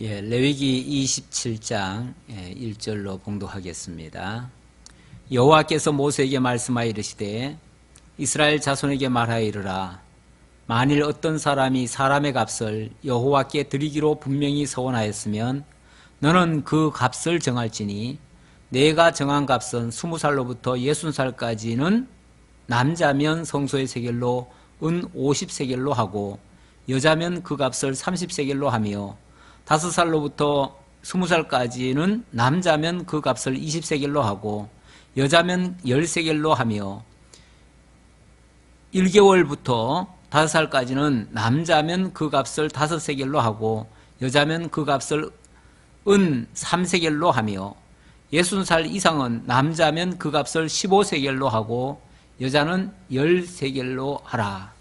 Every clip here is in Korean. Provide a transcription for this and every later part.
레위기 27장 1절로 봉독하겠습니다. 여호와께서 모세에게 말씀하여 이르시되 이스라엘 자손에게 말하여 이르라. 만일 어떤 사람이 사람의 값을 여호와께 드리기로 분명히 서원하였으면 너는 그 값을 정할지니 내가 정한 값은 20살로부터 60살까지는 남자면 성소의 세겔로 은 50세겔로 하고 여자면 그 값을 30세겔로 하며 5살로부터 20살까지는 남자면 그 값을 20세겔로 하고 여자면 10세겔로 하며 1개월부터 5살까지는 남자면 그 값을 5세겔로 하고 여자면 그 값을 은 3세겔로 하며 60살 이상은 남자면 그 값을 15세겔로 하고 여자는 10세겔로 하라.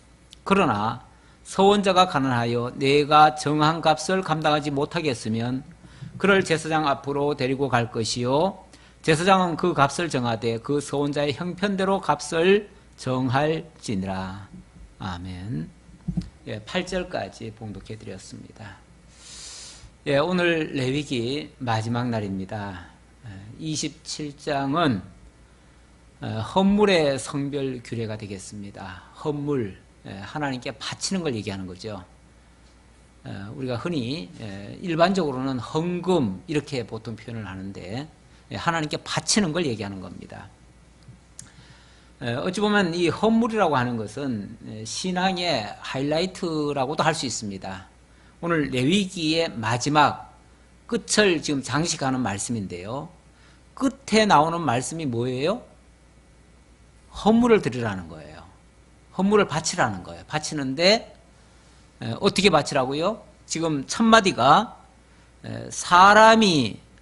그러나 서원자가 가난하여 내가 정한 값을 감당하지 못하겠으면 그를 제사장 앞으로 데리고 갈 것이요 제사장은 그 값을 정하되 그 서원자의 형편대로 값을 정할지니라. 아멘. 8절까지 봉독해 드렸습니다. 오늘 레위기 마지막 날입니다. 27장은 헌물의 성별 규례가 되겠습니다. 헌물, 하나님께 바치는 걸 얘기하는 거죠. 우리가 흔히 일반적으로는 헌금 이렇게 보통 표현을 하는데 하나님께 바치는 걸 얘기하는 겁니다. 어찌 보면 이 헌물이라고 하는 것은 신앙의 하이라이트라고도 할 수 있습니다. 오늘 레위기의 마지막 끝을 지금 장식하는 말씀인데요. 끝에 나오는 말씀이 뭐예요? 헌물을 드리라는 거예요. 헌물을 바치라는 거예요. 바치는데 어떻게 바치라고요? 지금 첫 마디가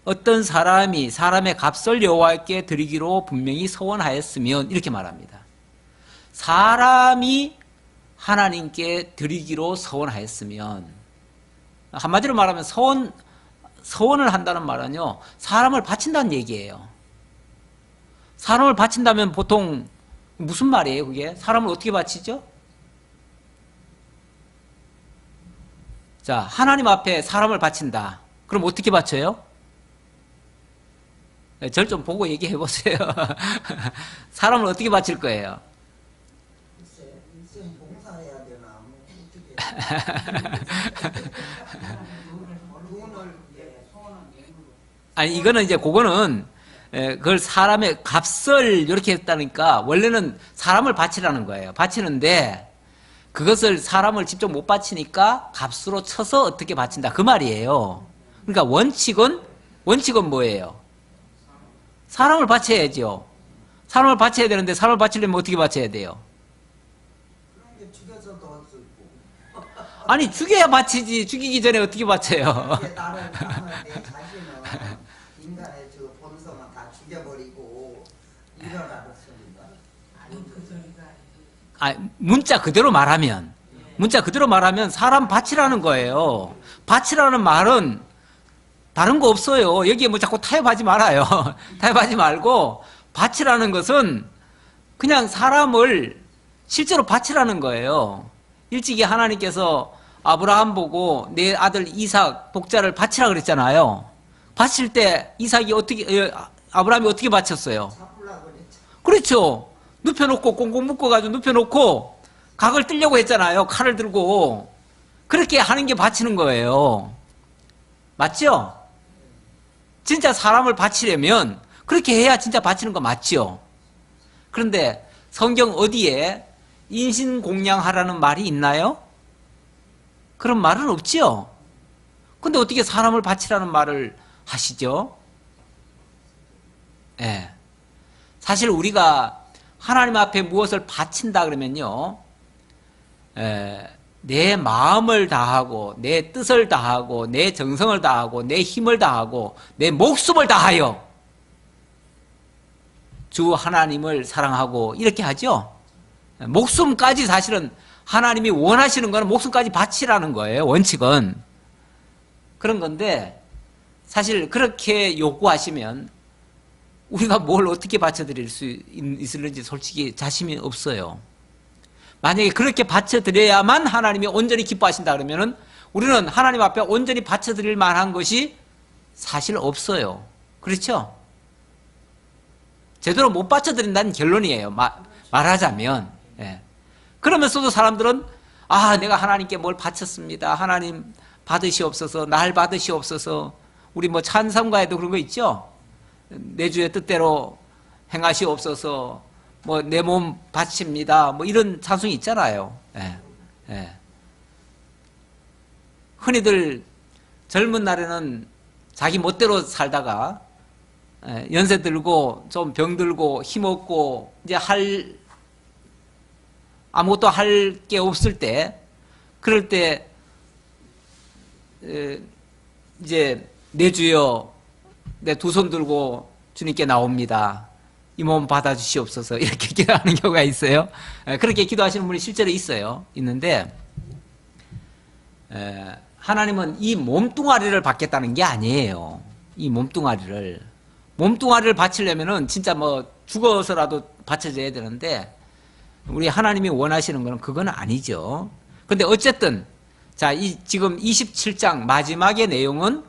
어떤 사람이 사람의 값을 여호와께 드리기로 분명히 서원하였으면 이렇게 말합니다. 사람이 하나님께 드리기로 서원하였으면, 한마디로 말하면 서원을 한다는 말은요, 사람을 바친다는 얘기예요. 사람을 바친다면 보통 무슨 말이에요, 그게? 사람을 어떻게 바치죠? 자, 하나님 앞에 사람을 바친다. 그럼 어떻게 바쳐요? 절 좀 보고 얘기해 보세요. 사람을 어떻게 바칠 거예요? 인생 봉사해야 되나? 어떻게? 아니, 이거는 이제 그거는 그걸 사람의 값을 이렇게 했다니까 원래는 사람을 바치라는 거예요. 바치는데 그것을 사람을 직접 못 바치니까 값으로 쳐서 어떻게 바친다 그 말이에요. 그러니까 원칙은 뭐예요? 사람을 바쳐야죠. 사람을 바쳐야 되는데 사람을 바치려면 어떻게 바쳐야 돼요? 그런 게 죽여서도 없고. 아니, 죽여야 바치지. 죽이기 전에 어떻게 바쳐요? 나를 내 자신은 인간의 저 본성은 다 죽여버리고 일어나겠습니다. 문자 그대로 말하면 사람 바치라는 거예요. 바치라는 말은 다른 거 없어요. 여기에 뭐 자꾸 타협하지 말아요. 타협하지 말고 바치라는 것은 그냥 사람을 실제로 바치라는 거예요. 일찍이 하나님께서 아브라함 보고 내 아들 이삭 독자를 바치라 그랬잖아요. 바칠 때 아브라함이 어떻게 바쳤어요? 그렇죠. 눕혀놓고 꽁꽁 묶어가지고 눕혀놓고 각을 뜨려고 했잖아요. 칼을 들고. 그렇게 하는 게 바치는 거예요. 맞죠? 진짜 사람을 바치려면 그렇게 해야 진짜 바치는 거 맞죠? 그런데 성경 어디에 인신공양하라는 말이 있나요? 그런 말은 없지요. 근데 어떻게 사람을 바치라는 말을 하시죠? 사실 우리가 하나님 앞에 무엇을 바친다 그러면요, 내 마음을 다하고 내 뜻을 다하고 내 정성을 다하고 내 힘을 다하고 내 목숨을 다하여 주 하나님을 사랑하고 이렇게 하죠. 목숨까지 사실은 하나님이 원하시는 거는 목숨까지 바치라는 거예요. 원칙은 그런 건데 사실 그렇게 요구하시면 우리가 뭘 어떻게 바쳐드릴 수 있을는지 솔직히 자신이 없어요. 만약에 그렇게 바쳐드려야만 하나님이 온전히 기뻐하신다 그러면은 우리는 하나님 앞에 온전히 바쳐드릴 만한 것이 사실 없어요. 그렇죠? 제대로 못 바쳐드린다는 결론이에요. 말하자면. 예. 그러면서도 사람들은 내가 하나님께 뭘 바쳤습니다. 하나님 받으시옵소서, 날 받으시옵소서. 우리 뭐 찬송가에도 그런 거 있죠? 내 주의 뜻대로 행하시옵소서, 뭐 내 몸 바칩니다. 뭐 이런 찬송이 있잖아요. 예. 예. 흔히들 젊은 날에는 자기 멋대로 살다가 연세 들고 좀 병들고 힘없고 이제 아무것도 할 게 없을 때, 그럴 때 이제 내 주여 내 두 손 들고 주님께 나옵니다. 이 몸 받아주시옵소서, 이렇게 기도하는 경우가 있어요. 그렇게 기도하시는 분이 실제로 있는데 하나님은 이 몸뚱아리를 받겠다는 게 아니에요. 이 몸뚱아리를 바치려면은 진짜 뭐 죽어서라도 바쳐져야 되는데, 우리 하나님이 원하시는 거는 그건 아니죠. 근데 어쨌든 지금 27장 마지막의 내용은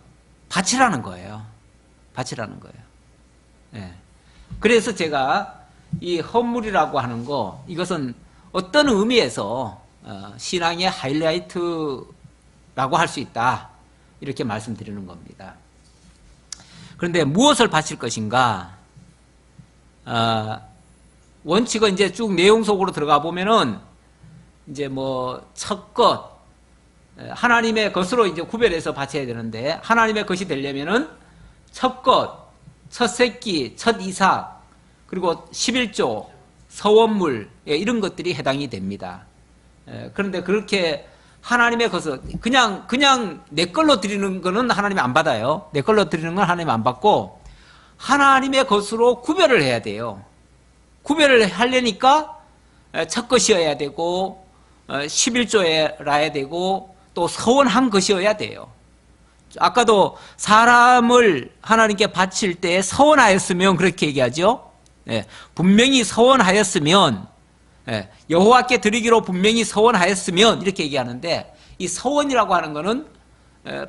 바치라는 거예요. 바치라는 거예요. 예. 그래서 제가 이 헌물이라고 하는 거, 이것은 어떤 의미에서 신앙의 하이라이트라고 할 수 있다, 이렇게 말씀드리는 겁니다. 그런데 무엇을 바칠 것인가? 원칙은 이제 쭉 내용 속으로 들어가 보면은 이제 뭐 첫 것, 하나님의 것으로 이제 구별해서 바쳐야 되는데, 하나님의 것이 되려면은 첫 것, 첫 새끼, 첫 이삭, 그리고 11조, 서원물, 이런 것들이 해당이 됩니다. 그런데 그렇게 하나님의 것을 그냥 내 걸로 드리는 거는 하나님이 안 받아요. 내 걸로 드리는 건 하나님이 안 받고, 하나님의 것으로 구별을 해야 돼요. 구별을 하려니까 첫 것이어야 되고 11조여야 되고 또 서원한 것이어야 돼요. 아까도 사람을 하나님께 바칠 때 서원하였으면 그렇게 얘기하죠. 분명히 서원하였으면, 여호와께 드리기로 분명히 서원하였으면 이렇게 얘기하는데, 이 서원이라고 하는 거는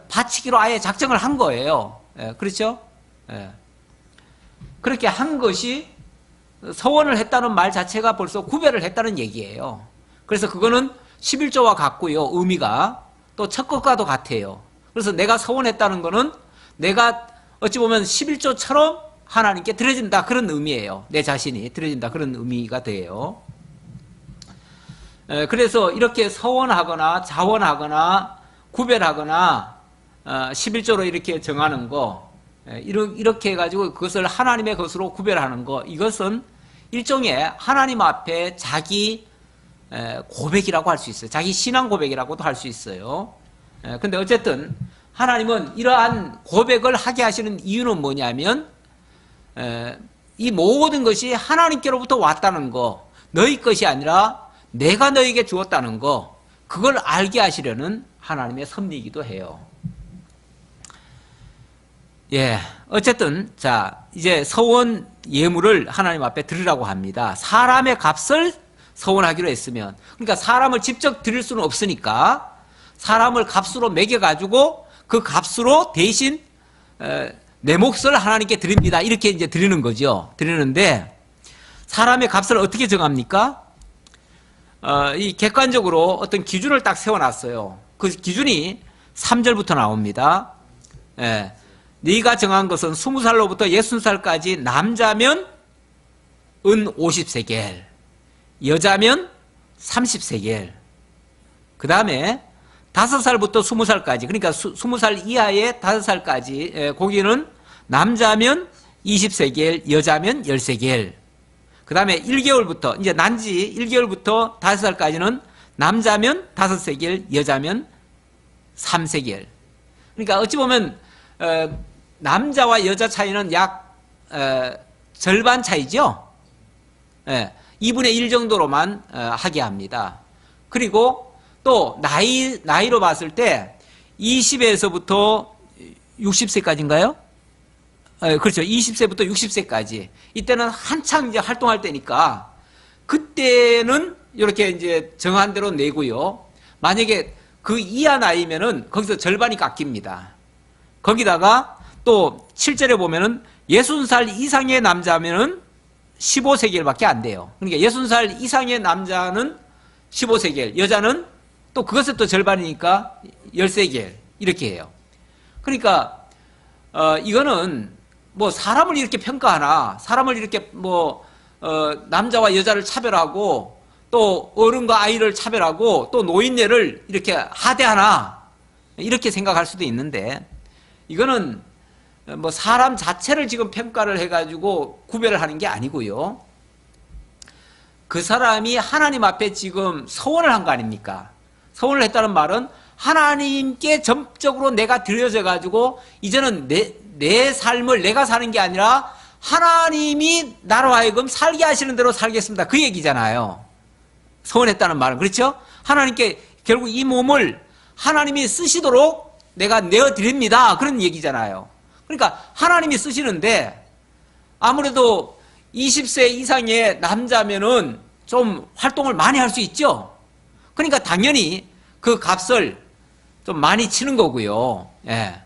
바치기로 아예 작정을 한 거예요. 그렇죠? 그렇게 한 것이, 서원을 했다는 말 자체가 벌써 구별을 했다는 얘기예요. 그래서 그거는 11조와 같고요, 의미가. 또 첫 것과도 같아요. 그래서 내가 서원했다는 거는 내가 어찌 보면 11조처럼 하나님께 드려진다, 그런 의미예요. 내 자신이 드려진다, 그런 의미가 돼요. 그래서 이렇게 서원하거나 자원하거나 구별하거나 11조로 이렇게 정하는 거, 이렇게 해가지고 그것을 하나님의 것으로 구별하는 거, 이것은 일종의 하나님 앞에 자기 고백이라고 할 수 있어요. 자기 신앙 고백이라고도 할 수 있어요. 근데 어쨌든 하나님은 이러한 고백을 하게 하시는 이유는 뭐냐면, 이 모든 것이 하나님께로부터 왔다는 거, 너희 것이 아니라 내가 너에게 주었다는 거, 그걸 알게 하시려는 하나님의 섭리이기도 해요. 어쨌든 이제 서원 예물을 하나님 앞에 드리라고 합니다. 사람의 값을 서원하기로 했으면, 그러니까 사람을 직접 드릴 수는 없으니까 사람을 값으로 매겨가지고 그 값으로 대신 내 몫을 하나님께 드립니다, 이렇게 이제 드리는 거죠. 드리는데, 사람의 값을 어떻게 정합니까? 이 객관적으로 어떤 기준을 딱 세워놨어요. 그 기준이 3절부터 나옵니다. 네가 정한 것은 20살로부터 60살까지 남자면 은 50세겔, 여자면 30세겔, 그 다음에 5살부터 20살까지, 그러니까 20살 이하의 5살까지, 거기는 남자면 20세겔, 여자면 10세겔, 그 다음에 1개월부터, 이제 난지 1개월부터 5살까지는 남자면 5세겔, 여자면 3세겔. 그러니까 어찌 보면 남자와 여자 차이는 약 절반 차이죠. 2분의 1 정도로만 하게 합니다. 그리고 또 나이로 봤을 때 20에서부터 60세까지인가요? 그렇죠. 20세부터 60세까지. 이때는 한창 이제 활동할 때니까 그때는 이렇게 이제 정한 대로 내고요. 만약에 그 이하 나이면은 거기서 절반이 깎입니다. 거기다가 또 7절에 보면은 60살 이상의 남자면은 15세겔밖에 안 돼요. 그러니까 60살 이상의 남자는 15세겔, 여자는 또 그것에 또 절반이니까 10세겔 이렇게 해요. 그러니까 이거는 뭐 사람을 이렇게 평가하나, 사람을 이렇게 남자와 여자를 차별하고 또 어른과 아이를 차별하고 또 노인네를 이렇게 하대하나 이렇게 생각할 수도 있는데, 이거는 뭐 사람 자체를 지금 평가를 해가지고 구별을 하는 게 아니고요. 그 사람이 하나님 앞에 지금 서원을 한 거 아닙니까? 서원을 했다는 말은 하나님께 전적으로 내가 드려져 가지고 이제는 내 삶을 내가 사는 게 아니라 하나님이 나로 하여금 살게 하시는 대로 살겠습니다. 그 얘기잖아요. 서원했다는 말은. 그렇죠? 하나님께 결국 이 몸을 하나님이 쓰시도록 내가 내어드립니다. 그런 얘기잖아요. 그러니까 하나님이 쓰시는데 아무래도 20세 이상의 남자면은 좀 활동을 많이 할 수 있죠. 그러니까 당연히 그 값을 좀 많이 치는 거고요. 예.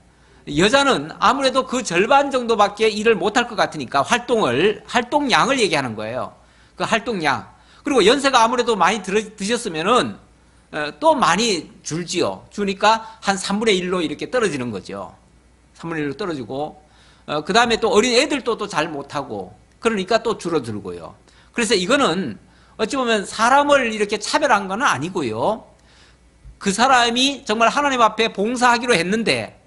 여자는 아무래도 그 절반 정도밖에 일을 못할 것 같으니까 활동량을 얘기하는 거예요. 그 활동량. 그리고 연세가 아무래도 많이 드셨으면은 또 많이 줄지요. 주니까 한 3분의 1로 이렇게 떨어지는 거죠. 3분의 1로 떨어지고, 그 다음에 또 어린 애들도 또 잘 못하고, 그러니까 또 줄어들고요. 그래서 이거는 어찌 보면 사람을 이렇게 차별한 건 아니고요. 그 사람이 정말 하나님 앞에 봉사하기로 했는데,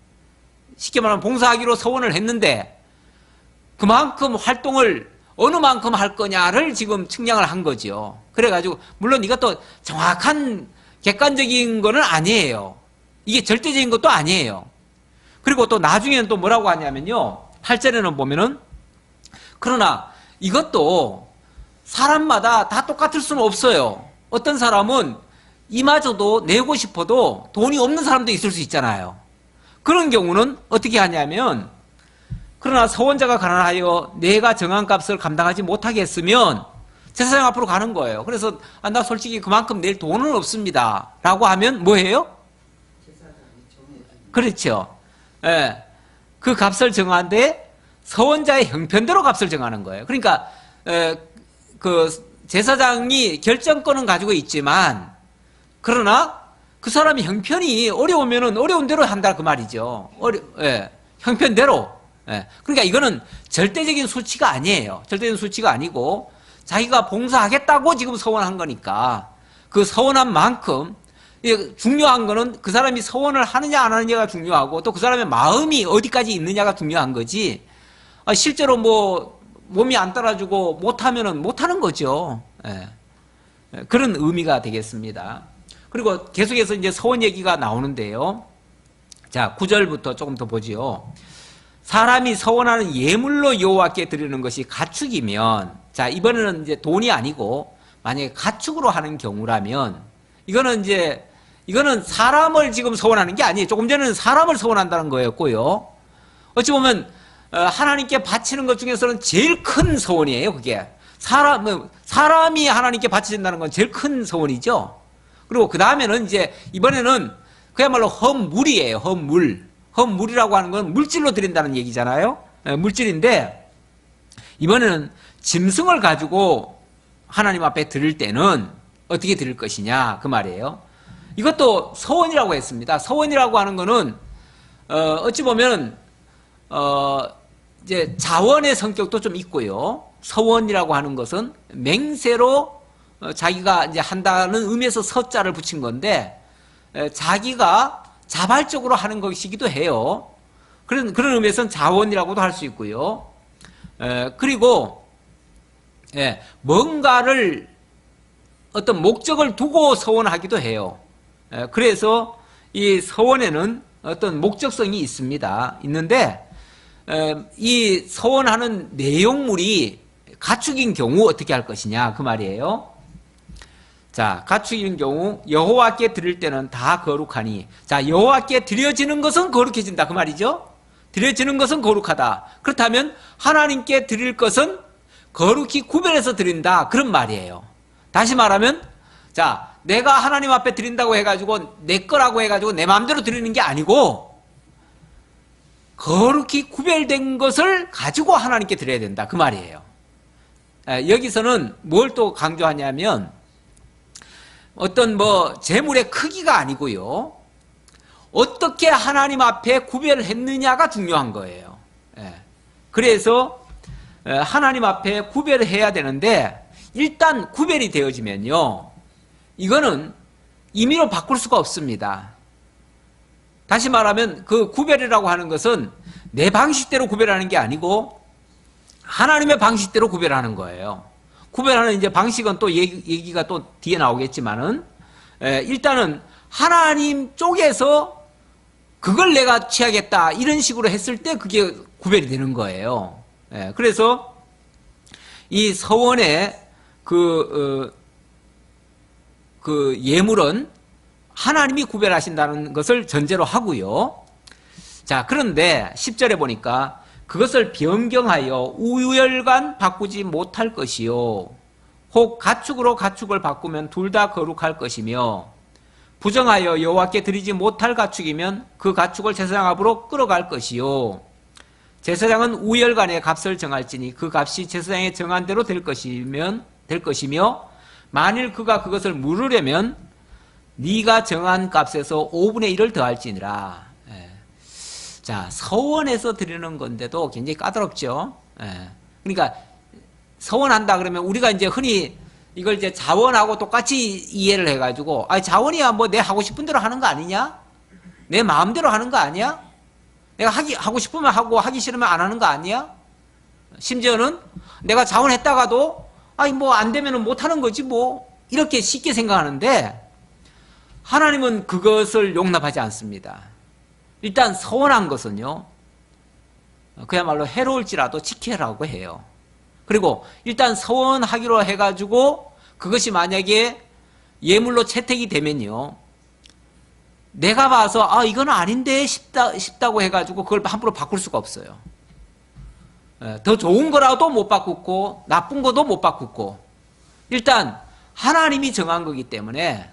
쉽게 말하면 봉사하기로 서원을 했는데, 그만큼 활동을 어느 만큼 할 거냐를 지금 측량을 한 거죠. 그래가지고, 물론 이것도 정확한 객관적인 거는 아니에요. 이게 절대적인 것도 아니에요. 그리고 또 나중에는 또 뭐라고 하냐면요. 8절에는 보면은, 그러나 이것도 사람마다 다 똑같을 수는 없어요. 어떤 사람은 이마저도 내고 싶어도 돈이 없는 사람도 있을 수 있잖아요. 그런 경우는 어떻게 하냐면, 그러나 서원자가 가난하여 내가 정한 값을 감당하지 못하겠으면 제사장 앞으로 가는 거예요. 그래서 나 솔직히 그만큼 낼 돈은 없습니다 라고 하면 뭐예요? 그렇죠. 예. 그 값을 정하는데 서원자의 형편대로 값을 정하는 거예요. 그러니까 그 제사장이 결정권은 가지고 있지만, 그러나 그 사람이 형편이 어려우면은 어려운 대로 한다 그 말이죠. 예. 형편대로. 예. 그러니까 이거는 절대적인 수치가 아니에요. 절대적인 수치가 아니고 자기가 봉사하겠다고 지금 서원한 거니까 그 서원한 만큼, 중요한 거는 그 사람이 서원을 하느냐 안 하느냐가 중요하고 또 그 사람의 마음이 어디까지 있느냐가 중요한 거지, 실제로 뭐 몸이 안 따라주고 못하면은 못하는 거죠. 예. 그런 의미가 되겠습니다. 그리고 계속해서 이제 서원 얘기가 나오는데요. 자, 9절부터 조금 더 보지요. 사람이 서원하는 예물로 여호와께 드리는 것이 가축이면, 자, 이번에는 이제 돈이 아니고 만약에 가축으로 하는 경우라면, 이거는 사람을 지금 서원하는 게 아니에요. 조금 전에는 사람을 서원한다는 거였고요. 어찌 보면 하나님께 바치는 것 중에서는 제일 큰 서원이에요. 그게 사람이 하나님께 바치신다는 건 제일 큰 서원이죠. 그리고 그 다음에는 이제 이번에는 그야말로 헌물이에요. 헌물이라고 하는 건 물질로 드린다는 얘기잖아요. 물질인데 이번에는 짐승을 가지고 하나님 앞에 드릴 때는 어떻게 드릴 것이냐 그 말이에요. 이것도 서원이라고 했습니다. 서원이라고 하는 거는 어찌 보면 이제 자원의 성격도 좀 있고요. 서원이라고 하는 것은 맹세로 자기가 이제 한다는 의미에서 서자를 붙인 건데, 자기가 자발적으로 하는 것이기도 해요. 그런 의미에서는 자원이라고도 할 수 있고요. 그리고 뭔가를 어떤 목적을 두고 서원하기도 해요. 그래서 이 서원에는 어떤 목적성이 있는데 이 서원하는 내용물이 가축인 경우 어떻게 할 것이냐 그 말이에요. 자, 가축인 경우 여호와께 드릴 때는 다 거룩하니, 자, 여호와께 드려지는 것은 거룩해진다 그 말이죠. 드려지는 것은 거룩하다. 그렇다면 하나님께 드릴 것은 거룩히 구별해서 드린다 그런 말이에요. 다시 말하면, 자, 내가 하나님 앞에 드린다고 해가지고 내 거라고 해가지고 내 마음대로 드리는 게 아니고 거룩히 구별된 것을 가지고 하나님께 드려야 된다 그 말이에요. 여기서는 뭘 또 강조하냐면 어떤 재물의 크기가 아니고요, 어떻게 하나님 앞에 구별했느냐가 중요한 거예요. 그래서 하나님 앞에 구별을 해야 되는데, 일단 구별이 되어지면요, 이거는 임의로 바꿀 수가 없습니다. 다시 말하면 그 구별이라고 하는 것은 내 방식대로 구별하는 게 아니고 하나님의 방식대로 구별하는 거예요. 구별하는 이제 방식은 또 얘기가 또 뒤에 나오겠지만은, 일단은 하나님 쪽에서 그걸 내가 취하겠다 이런 식으로 했을 때 그게 구별이 되는 거예요. 그래서 이 서원의 그 예물은 하나님이 구별하신다는 것을 전제로 하고요. 자, 그런데 10절에 보니까 그것을 변경하여 우열간 바꾸지 못할 것이요, 혹 가축으로 가축을 바꾸면 둘 다 거룩할 것이며, 부정하여 여호와께 드리지 못할 가축이면 그 가축을 제사장 앞으로 끌어갈 것이요, 제사장은 우열간의 값을 정할지니 그 값이 제사장의 정한 대로 될 것이며, 만일 그가 그것을 물으려면 네가 정한 값에서 5분의 1을 더할지니라. 자, 서원에서 드리는 건데도 굉장히 까다롭죠. 그러니까 서원한다 그러면 우리가 이제 흔히 이걸 이제 자원하고 똑같이 이해를 해가지고, 자원이야 뭐 내 하고 싶은 대로 하는 거 아니냐? 내 마음대로 하는 거 아니야? 내가 하고 싶으면 하고 하기 싫으면 안 하는 거 아니야? 심지어는 내가 자원했다가도 뭐 안 되면은 못 하는 거지 뭐, 이렇게 쉽게 생각하는데 하나님은 그것을 용납하지 않습니다. 일단 서원한 것은요, 그야말로 해로울지라도 지켜라고 해요. 그리고 일단 서원하기로 해가지고 그것이 만약에 예물로 채택이 되면요, 내가 봐서 이건 아닌데 싶다고 해가지고 그걸 함부로 바꿀 수가 없어요. 더 좋은 거라도 못 바꾸고 나쁜 것도 못 바꾸고, 일단 하나님이 정한 거기 때문에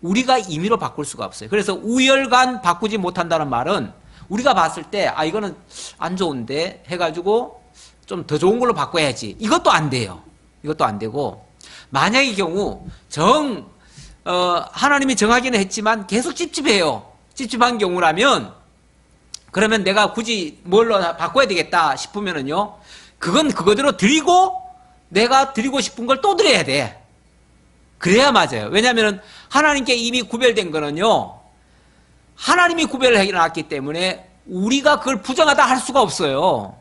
우리가 임의로 바꿀 수가 없어요. 그래서 우열간 바꾸지 못한다는 말은 우리가 봤을 때 이거는 안 좋은데 해가지고 좀 더 좋은 걸로 바꿔야지, 이것도 안 돼요. 이것도 안 되고, 만약의 경우 하나님이 정하기는 했지만 계속 찝찝해요. 찝찝한 경우라면, 그러면 내가 굳이 뭘로 바꿔야 되겠다 싶으면은요, 그건 그거대로 드리고 내가 드리고 싶은 걸 또 드려야 돼. 그래야 맞아요. 왜냐하면 하나님께 이미 구별된 거는요, 하나님이 구별을 해놨기 때문에 우리가 그걸 부정하다 할 수가 없어요.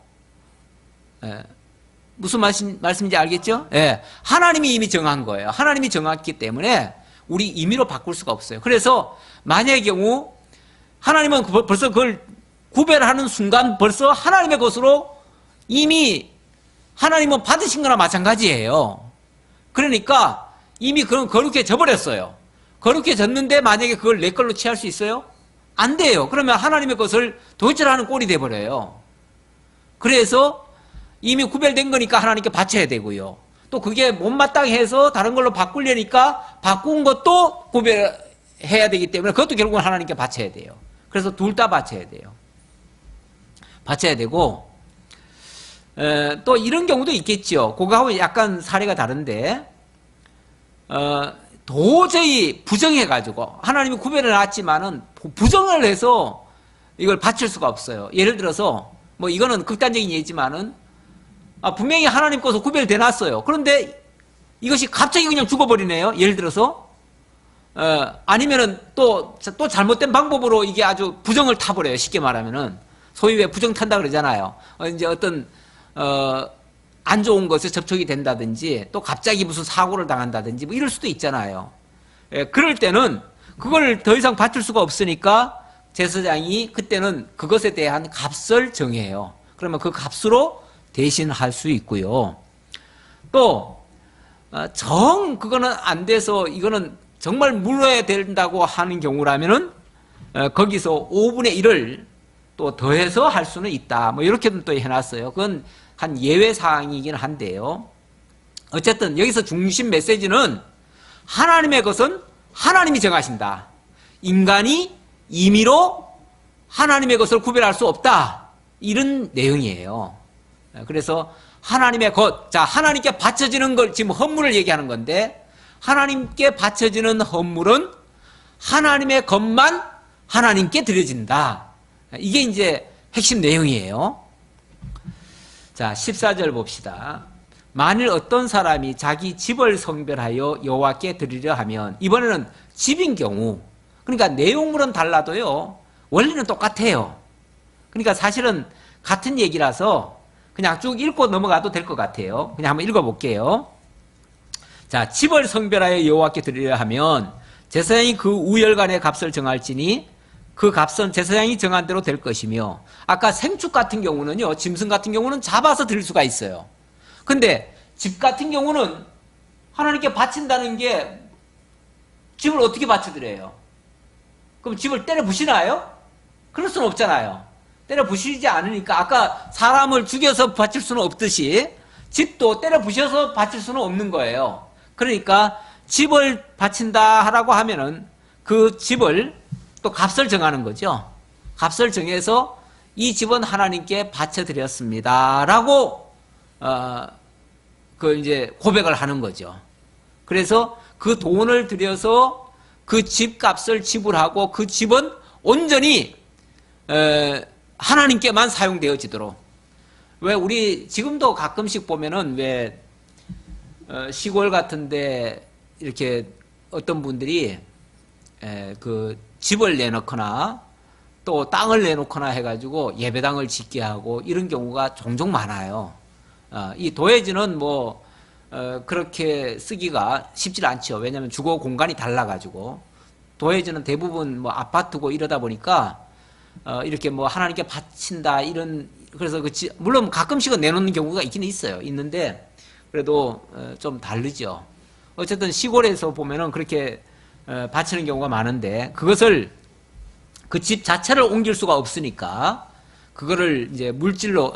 무슨 말씀인지 알겠죠? 하나님이 이미 정한 거예요. 하나님이 정했기 때문에 우리 임의로 바꿀 수가 없어요. 그래서 만약의 경우 하나님은 벌써 그걸 구별하는 순간 벌써 하나님의 것으로 이미 하나님은 받으신 거나 마찬가지예요. 그러니까 이미 그런 거룩해져 버렸어요. 거룩해졌는데 만약에 그걸 내 걸로 취할 수 있어요? 안 돼요. 그러면 하나님의 것을 도질하는 꼴이 돼버려요. 그래서 이미 구별된 거니까 하나님께 바쳐야 되고요, 또 그게 못마땅해서 다른 걸로 바꾸려니까 바꾼 것도 구별해야 되기 때문에 그것도 결국은 하나님께 바쳐야 돼요. 그래서 둘 다 바쳐야 돼요. 바쳐야 되고, 또 이런 경우도 있겠죠. 그거하고 약간 사례가 다른데, 도저히 부정해가지고 하나님이 구별해 놨지만은 부정을 해서 이걸 바칠 수가 없어요. 예를 들어서 이거는 극단적인 예지만은 분명히 하나님 것으로 구별돼 놨어요. 그런데 이것이 갑자기 그냥 죽어버리네요. 예를 들어서 아니면은 또 잘못된 방법으로 이게 아주 부정을 타버려요. 쉽게 말하면은 소위 왜 부정 탄다 그러잖아요. 이제 어떤 안 좋은 것에 접촉이 된다든지 또 갑자기 무슨 사고를 당한다든지 이럴 수도 있잖아요. 그럴 때는 그걸 더 이상 바칠 수가 없으니까 제사장이 그때는 그것에 대한 값을 정해요. 그러면 그 값으로 대신할 수 있고요. 또 그거는 안 돼서 이거는 정말 물어야 된다고 하는 경우라면은 거기서 5분의 1을 또 더해서 할 수는 있다. 이렇게도 또 해놨어요. 그건 한 예외 사항이긴 한데요. 어쨌든 여기서 중심 메시지는 하나님의 것은 하나님이 정하신다. 인간이 임의로 하나님의 것을 구별할 수 없다. 이런 내용이에요. 그래서 하나님의 것, 자, 하나님께 바쳐지는 걸 지금 헌물을 얘기하는 건데, 하나님께 바쳐지는 헌물은 하나님의 것만 하나님께 드려진다. 이게 이제 핵심 내용이에요. 자, 14절 봅시다. 만일 어떤 사람이 자기 집을 성별하여 여호와께 드리려 하면, 이번에는 집인 경우, 그러니까 내용물은 달라도요, 원리는 똑같아요. 그러니까 사실은 같은 얘기라서 그냥 쭉 읽고 넘어가도 될 것 같아요. 그냥 한번 읽어볼게요. 자, 집을 성별하여 여호와께 드리려 하면 제사장이 그 우열간의 값을 정할지니 그 값은 제사장이 정한 대로 될 것이며, 아까 생축 같은 경우는요, 짐승 같은 경우는 잡아서 드릴 수가 있어요. 근데 집 같은 경우는 하나님께 바친다는 게, 집을 어떻게 바쳐드려요? 그럼 집을 때려 부시나요? 그럴 수는 없잖아요. 때려 부시지 않으니까, 아까 사람을 죽여서 바칠 수는 없듯이 집도 때려 부셔서 바칠 수는 없는 거예요. 그러니까 집을 바친다 하라고 하면은 그 집을 또 값을 정하는 거죠. 값을 정해서 이 집은 하나님께 바쳐드렸습니다 라고 이제 고백을 하는 거죠. 그래서 그 돈을 들여서 그 집값을 지불하고 그 집은 온전히 하나님께만 사용되어지도록. 왜 우리 지금도 가끔씩 보면은 왜 시골 같은데 이렇게 어떤 분들이 그 집을 내놓거나 또 땅을 내놓거나 해가지고 예배당을 짓게 하고 이런 경우가 종종 많아요. 이 도회지는 뭐 그렇게 쓰기가 쉽지 않죠. 왜냐하면 주거 공간이 달라가지고. 도회지는 대부분 뭐 아파트고 이러다 보니까 이렇게 뭐 하나님께 바친다 이런, 그래서 물론 가끔씩은 내놓는 경우가 있긴 있어요. 있는데 그래도 좀 다르죠. 어쨌든 시골에서 보면은 그렇게 바치는 경우가 많은데, 그것을 그 집 자체를 옮길 수가 없으니까 그거를 이제 물질로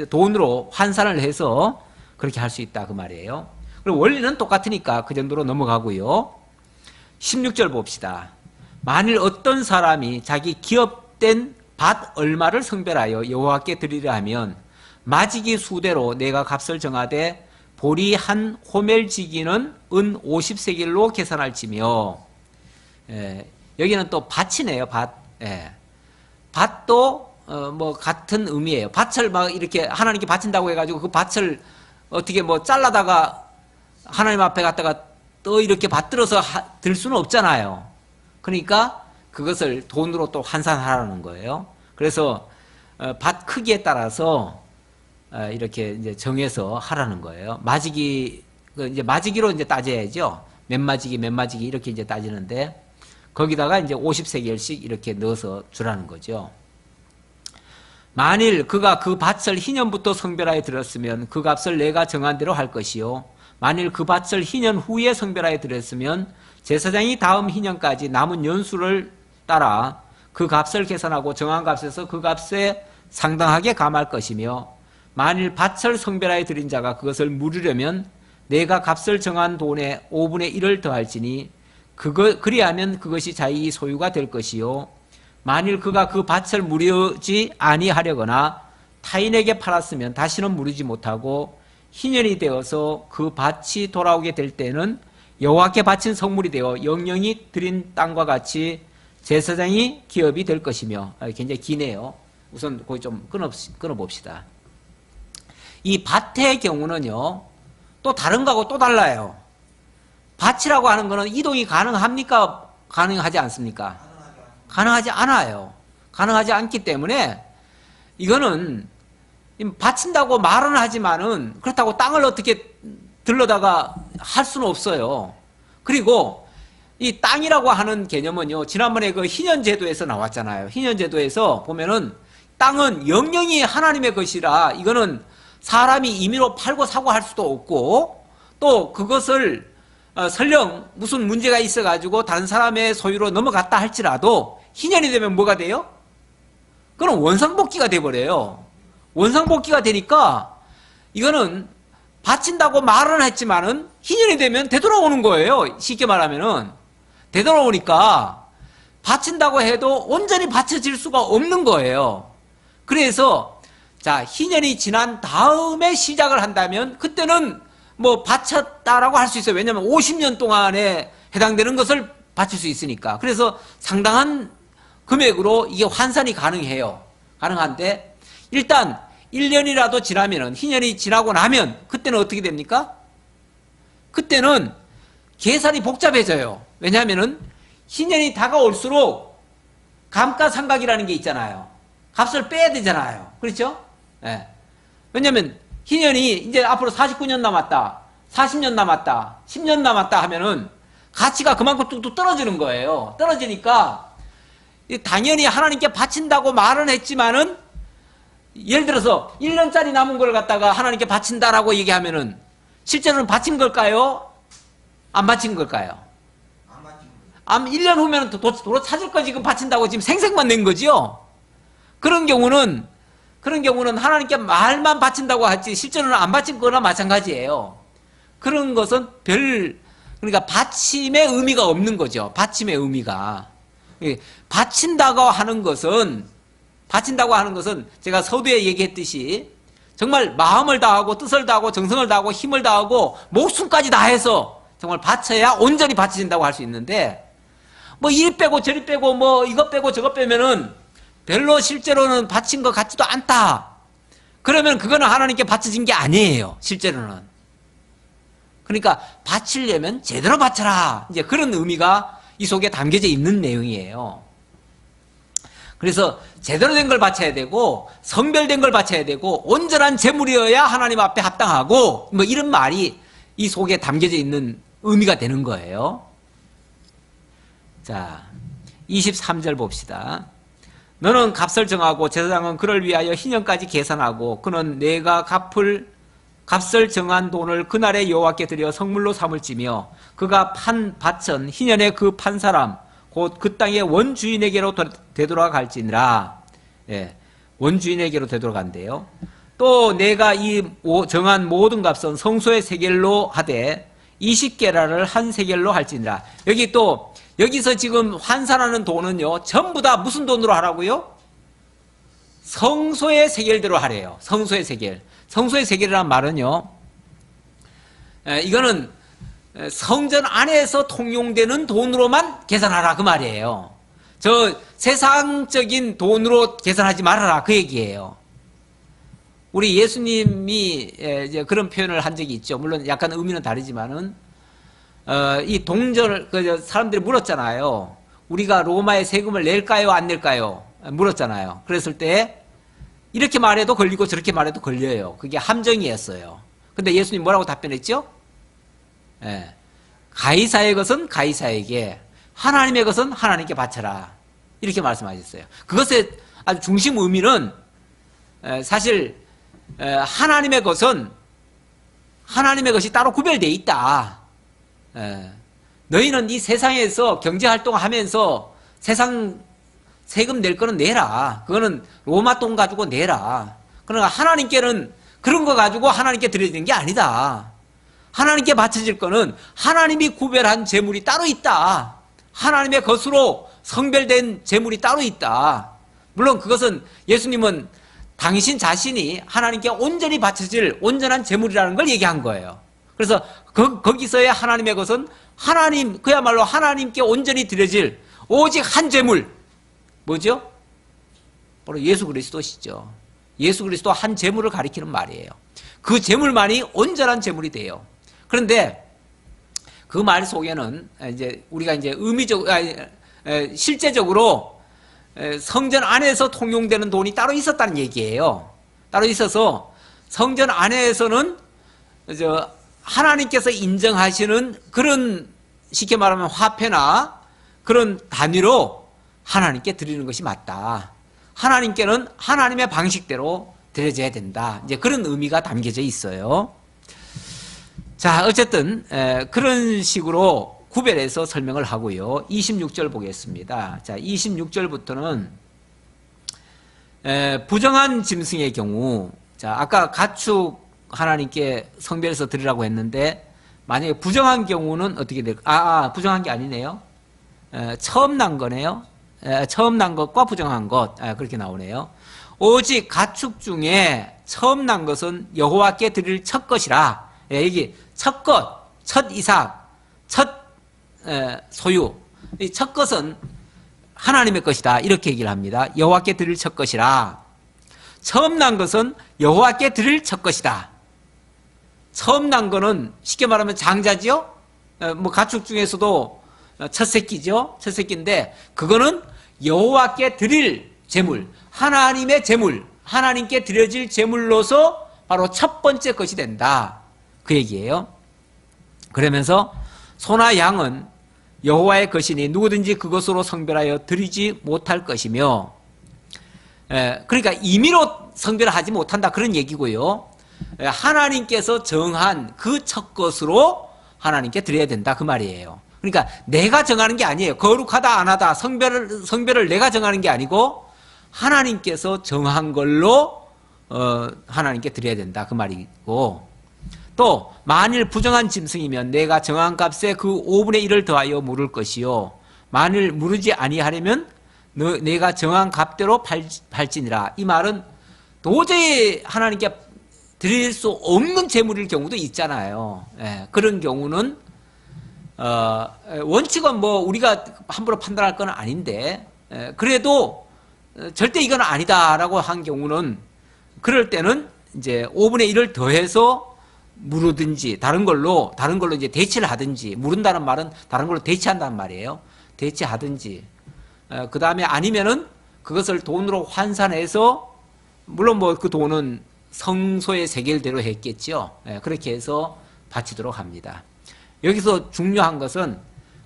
돈으로 환산을 해서 그렇게 할 수 있다 그 말이에요. 그리고 원리는 똑같으니까 그 정도로 넘어가고요. 16절 봅시다. 만일 어떤 사람이 자기 기업된 밭 얼마를 성별하여 여호와께 드리려 하면 마지기 수대로 내가 값을 정하되 보리 한 호멜지기는 은 50세겔로 계산할지며. 여기는 또 밭이네요. 밭. 밭도 뭐 같은 의미예요. 밭을 막 이렇게 하나님께 바친다고 해가지고 그 밭을 어떻게 뭐 잘라다가 하나님 앞에 갖다가 또 이렇게 받들어서 들 수는 없잖아요. 그러니까 그것을 돈으로 또 환산하라는 거예요. 그래서 밭 크기에 따라서 이렇게 이제 정해서 하라는 거예요. 마지기, 이제 마지기로 이제 따져야죠. 몇 마지기, 몇 마지기 이렇게 이제 따지는데, 거기다가 이제 50세겔씩 이렇게 넣어서 주라는 거죠. 만일 그가 그 밭을 희년부터 성별하여 들었으면 그 값을 내가 정한 대로 할 것이요. 만일 그 밭을 희년 후에 성별하여 들었으면 제사장이 다음 희년까지 남은 연수를 따라 그 값을 계산하고 정한 값에서 그 값에 상당하게 감할 것이며, 만일 밭을 성별하여 드린 자가 그것을 물으려면 내가 값을 정한 돈의 5분의 1을 더할지니 그리하면 그것이 자기 소유가 될 것이요. 만일 그가 그 밭을 무르지 아니하려거나 타인에게 팔았으면 다시는 무르지 못하고 희년이 되어서 그 밭이 돌아오게 될 때는 여호와께 바친 성물이 되어 영영이 드린 땅과 같이 제사장이 기업이 될 것이며. 굉장히 기네요. 우선 거기 좀 끊어봅시다. 이 밭의 경우는요, 또 다른 거하고 또 달라요. 밭이라고 하는 거는 이동이 가능합니까? 가능하지 않습니까? 가능하지 않아요. 가능하지 않기 때문에 이거는 바친다고 말은 하지만은 그렇다고 땅을 어떻게 들러다가 할 수는 없어요. 그리고 이 땅이라고 하는 개념은요, 지난번에 그 희년제도에서 나왔잖아요. 희년제도에서 보면은 땅은 영영이 하나님의 것이라 이거는 사람이 임의로 팔고 사고 할 수도 없고, 또 그것을 설령 무슨 문제가 있어가지고 다른 사람의 소유로 넘어갔다 할지라도 희년이 되면 뭐가 돼요? 그건 원상복귀가 돼버려요. 원상복귀가 되니까 이거는 바친다고 말은 했지만은 희년이 되면 되돌아오는 거예요. 쉽게 말하면은 되돌아오니까 바친다고 해도 온전히 바쳐질 수가 없는 거예요. 그래서 자, 희년이 지난 다음에 시작을 한다면 그때는 뭐 바쳤다라고 할 수 있어요. 왜냐하면 50년 동안에 해당되는 것을 바칠 수 있으니까. 그래서 상당한 금액으로 이게 환산이 가능해요. 가능한데 일단 1년이라도 지나면은, 희년이 지나고 나면 그때는 어떻게 됩니까? 그때는 계산이 복잡해져요. 왜냐하면은 희년이 다가올수록 감가상각이라는 게 있잖아요. 값을 빼야 되잖아요. 그렇죠? 예. 왜냐하면 희년이 이제 앞으로 49년 남았다, 40년 남았다, 10년 남았다 하면은 가치가 그만큼 뚝뚝 떨어지는 거예요. 떨어지니까 당연히 하나님께 바친다고 말은 했지만은, 예를 들어서 1년짜리 남은 걸 갖다가 하나님께 바친다라고 얘기하면은 실제로는 바친 걸까요? 안 바친 걸까요? 안 1년 후면 도로 찾을 거 지금 바친다고 지금 생색만 낸 거지요? 그런 경우는 하나님께 말만 바친다고 하지 실제로는 안 바친 거나 마찬가지예요. 그런 것은 그러니까 바침의 의미가 없는 거죠. 바침의 의미가. 바친다고 하는 것은 제가 서두에 얘기했듯이 정말 마음을 다하고 뜻을 다하고 정성을 다하고 힘을 다하고 목숨까지 다해서 정말 바쳐야 온전히 바쳐진다고 할 수 있는데, 뭐 이리 빼고 저리 빼고 뭐 이것 빼고 저것 빼면은 별로 실제로는 바친 것 같지도 않다. 그러면 그거는 하나님께 바쳐진 게 아니에요. 실제로는. 그러니까 바치려면 제대로 바쳐라. 이제 그런 의미가 이 속에 담겨져 있는 내용이에요. 그래서 제대로 된 걸 바쳐야 되고 성별된 걸 바쳐야 되고 온전한 제물이어야 하나님 앞에 합당하고, 뭐 이런 말이 이 속에 담겨져 있는 의미가 되는 거예요. 자, 23절 봅시다. 너는 값을 정하고 제사장은 그를 위하여 희년까지 계산하고 그는 내가 갚을 값을 정한 돈을 그날에 여호와께 드려 성물로 삼을지며 그가 바천 희년에 그 판 사람 곧 그 땅의 원주인에게로 되돌아갈지니라. 예, 원주인에게로 되돌아간대요. 또 내가 이 정한 모든 값은 성소의 세겔로 하되 20게라를 한 세겔로 할지니라. 여기서 지금 환산하는 돈은요, 전부 다 무슨 돈으로 하라고요? 성소의 세겔대로 하래요. 성소의 세겔. 성소의 세겔이라는 말은요, 이거는 성전 안에서 통용되는 돈으로만 계산하라 그 말이에요. 저 세상적인 돈으로 계산하지 말아라 그 얘기예요. 우리 예수님이 이제 그런 표현을 한 적이 있죠. 물론 약간 의미는 다르지만은 이 동절 사람들이 물었잖아요. 우리가 로마의 세금을 낼까요, 안 낼까요? 물었잖아요. 그랬을 때 이렇게 말해도 걸리고 저렇게 말해도 걸려요. 그게 함정이었어요. 근데 예수님 뭐라고 답변했죠? 예. 가이사의 것은 가이사에게, 하나님의 것은 하나님께 바쳐라. 이렇게 말씀하셨어요. 그것의 아주 중심 의미는 사실 하나님의 것은 하나님의 것이 따로 구별되어 있다. 너희는 이 세상에서 경제활동을 하면서 세상 세금 낼 거는 내라. 그거는 로마 돈 가지고 내라. 그러나 하나님께는 그런 거 가지고 하나님께 드려지는 게 아니다. 하나님께 바쳐질 거는 하나님이 구별한 재물이 따로 있다. 하나님의 것으로 성별된 재물이 따로 있다. 물론 그것은 예수님은 당신 자신이 하나님께 온전히 바쳐질 온전한 재물이라는 걸 얘기한 거예요. 그래서 거기서의 하나님의 것은 그야말로 하나님께 온전히 드려질 오직 한 재물. 뭐죠? 바로 예수 그리스도시죠. 예수 그리스도 한 재물을 가리키는 말이에요. 그 재물만이 온전한 재물이 돼요. 그런데 그 말 속에는 이제 우리가 이제 실제적으로 성전 안에서 통용되는 돈이 따로 있었다는 얘기예요. 따로 있어서 성전 안에서는 하나님께서 인정하시는 그런, 쉽게 말하면 화폐나 그런 단위로 하나님께 드리는 것이 맞다. 하나님께는 하나님의 방식대로 드려져야 된다. 이제 그런 의미가 담겨져 있어요. 자, 어쨌든 그런 식으로 구별해서 설명을 하고요. 26절 보겠습니다. 자, 26절부터는 부정한 짐승의 경우, 자, 아까 가축 하나님께 성별해서 드리라고 했는데 만약에 부정한 경우는 어떻게 될까? 부정한 게 아니네요. 처음 난 거네요. 처음 난 것과 부정한 것 그렇게 나오네요. 오직 가축 중에 처음 난 것은 여호와께 드릴 첫 것이라. 여기 첫 것, 첫 이삭, 첫 소유. 이 첫 것은 하나님의 것이다. 이렇게 얘기를 합니다. 여호와께 드릴 첫 것이라. 처음 난 것은 여호와께 드릴 첫 것이다. 처음 난 거는 쉽게 말하면 장자지요. 뭐 가축 중에서도 첫 새끼죠. 첫 새끼인데 그거는 여호와께 드릴 제물, 하나님의 제물, 하나님께 드려질 제물로서 바로 첫 번째 것이 된다. 그 얘기예요. 그러면서 소나 양은 여호와의 것이니 누구든지 그것으로 성별하여 드리지 못할 것이며, 그러니까 임의로 성별하지 못한다 그런 얘기고요. 하나님께서 정한 그 첫 것으로 하나님께 드려야 된다 그 말이에요. 그러니까 내가 정하는 게 아니에요. 거룩하다 안 하다 성별을 내가 정하는 게 아니고 하나님께서 정한 걸로 하나님께 드려야 된다 그 말이고, 또 만일 부정한 짐승이면 내가 정한 값에 그 5분의 1을 더하여 물을 것이요 만일 무르지 아니하려면 내가 정한 값대로 팔지니라. 이 말은 도저히 하나님께 드릴 수 없는 재물일 경우도 있잖아요. 그런 경우는 원칙은 뭐 우리가 함부로 판단할 건 아닌데 그래도 절대 이건 아니다라고 한 경우는 그럴 때는 이제 5분의 1을 더해서 무르든지 다른 걸로 이제 대체를 하든지, 무른다는 말은 다른 걸로 대체한다는 말이에요. 대체하든지, 그 다음에 아니면은 그것을 돈으로 환산해서, 물론 뭐 그 돈은 성소의 세겔대로 했겠죠. 그렇게 해서 바치도록 합니다. 여기서 중요한 것은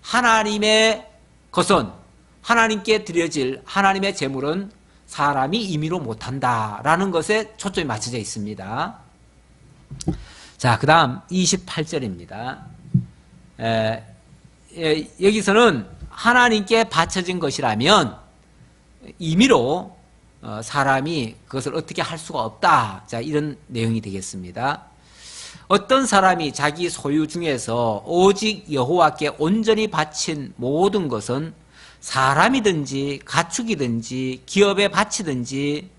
하나님의 것은, 하나님께 드려질 하나님의 제물은 사람이 임의로 못한다라는 것에 초점이 맞춰져 있습니다. 자, 그 다음 28절입니다. 여기서는 하나님께 바쳐진 것이라면 임의로 사람이 그것을 어떻게 할 수가 없다. 자, 이런 내용이 되겠습니다. 어떤 사람이 자기 소유 중에서 오직 여호와께 온전히 바친 모든 것은 사람이든지 가축이든지 기업에 바치든지,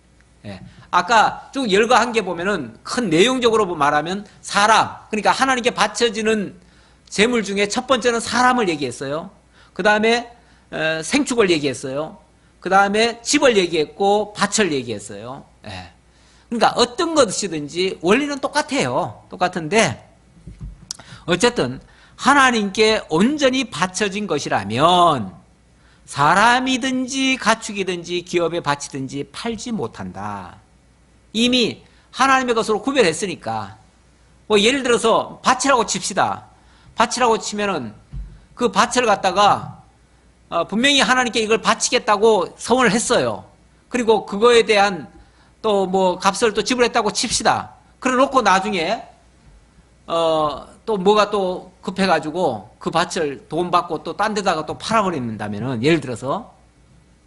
아까 쭉 열거한 게 보면은 큰 내용적으로 말하면 사람, 그러니까 하나님께 바쳐지는 재물 중에 첫 번째는 사람을 얘기했어요. 그 다음에 생축을 얘기했어요. 그 다음에 집을 얘기했고 밭을 얘기했어요. 그러니까 어떤 것이든지 원리는 똑같아요. 똑같은데 어쨌든 하나님께 온전히 바쳐진 것이라면 사람이든지 가축이든지 기업에 바치든지 팔지 못한다. 이미 하나님의 것으로 구별했으니까. 뭐 예를 들어서 밭이라고 칩시다. 밭이라고 치면은 그 밭을 갖다가 분명히 하나님께 이걸 바치겠다고 서원을 했어요. 그리고 그거에 대한 또 뭐 값을 또 지불했다고 칩시다. 그래 놓고 나중에 또 뭐가 또 급해가지고 그 밭을 돈 받고 또 딴 데다가 또 팔아버린다면은, 예를 들어서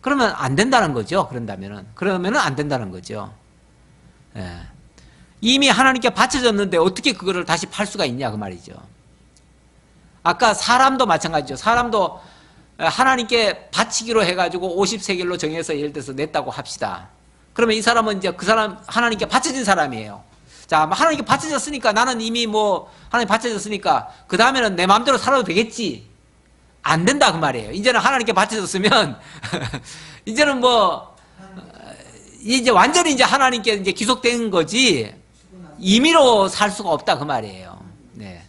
그러면 안 된다는 거죠. 그러면은 안 된다는 거죠. 이미 하나님께 바쳐졌는데 어떻게 그거를 다시 팔 수가 있냐 그 말이죠. 아까 사람도 마찬가지죠. 사람도 하나님께 바치기로 해가지고 50세겔로 정해서 예를 들어서 냈다고 합시다. 그러면 이 사람은 이제 그 사람 하나님께 바쳐진 사람이에요. 자, 하나님께 바쳐졌으니까 나는 이미 뭐 하나님 바쳐졌으니까 그 다음에는 내 마음대로 살아도 되겠지. 안 된다 그 말이에요. 이제는 하나님께 바쳐졌으면 이제는 뭐 이제 완전히 이제 하나님께 이제 귀속된 거지 임의로 살 수가 없다 그 말이에요. 네.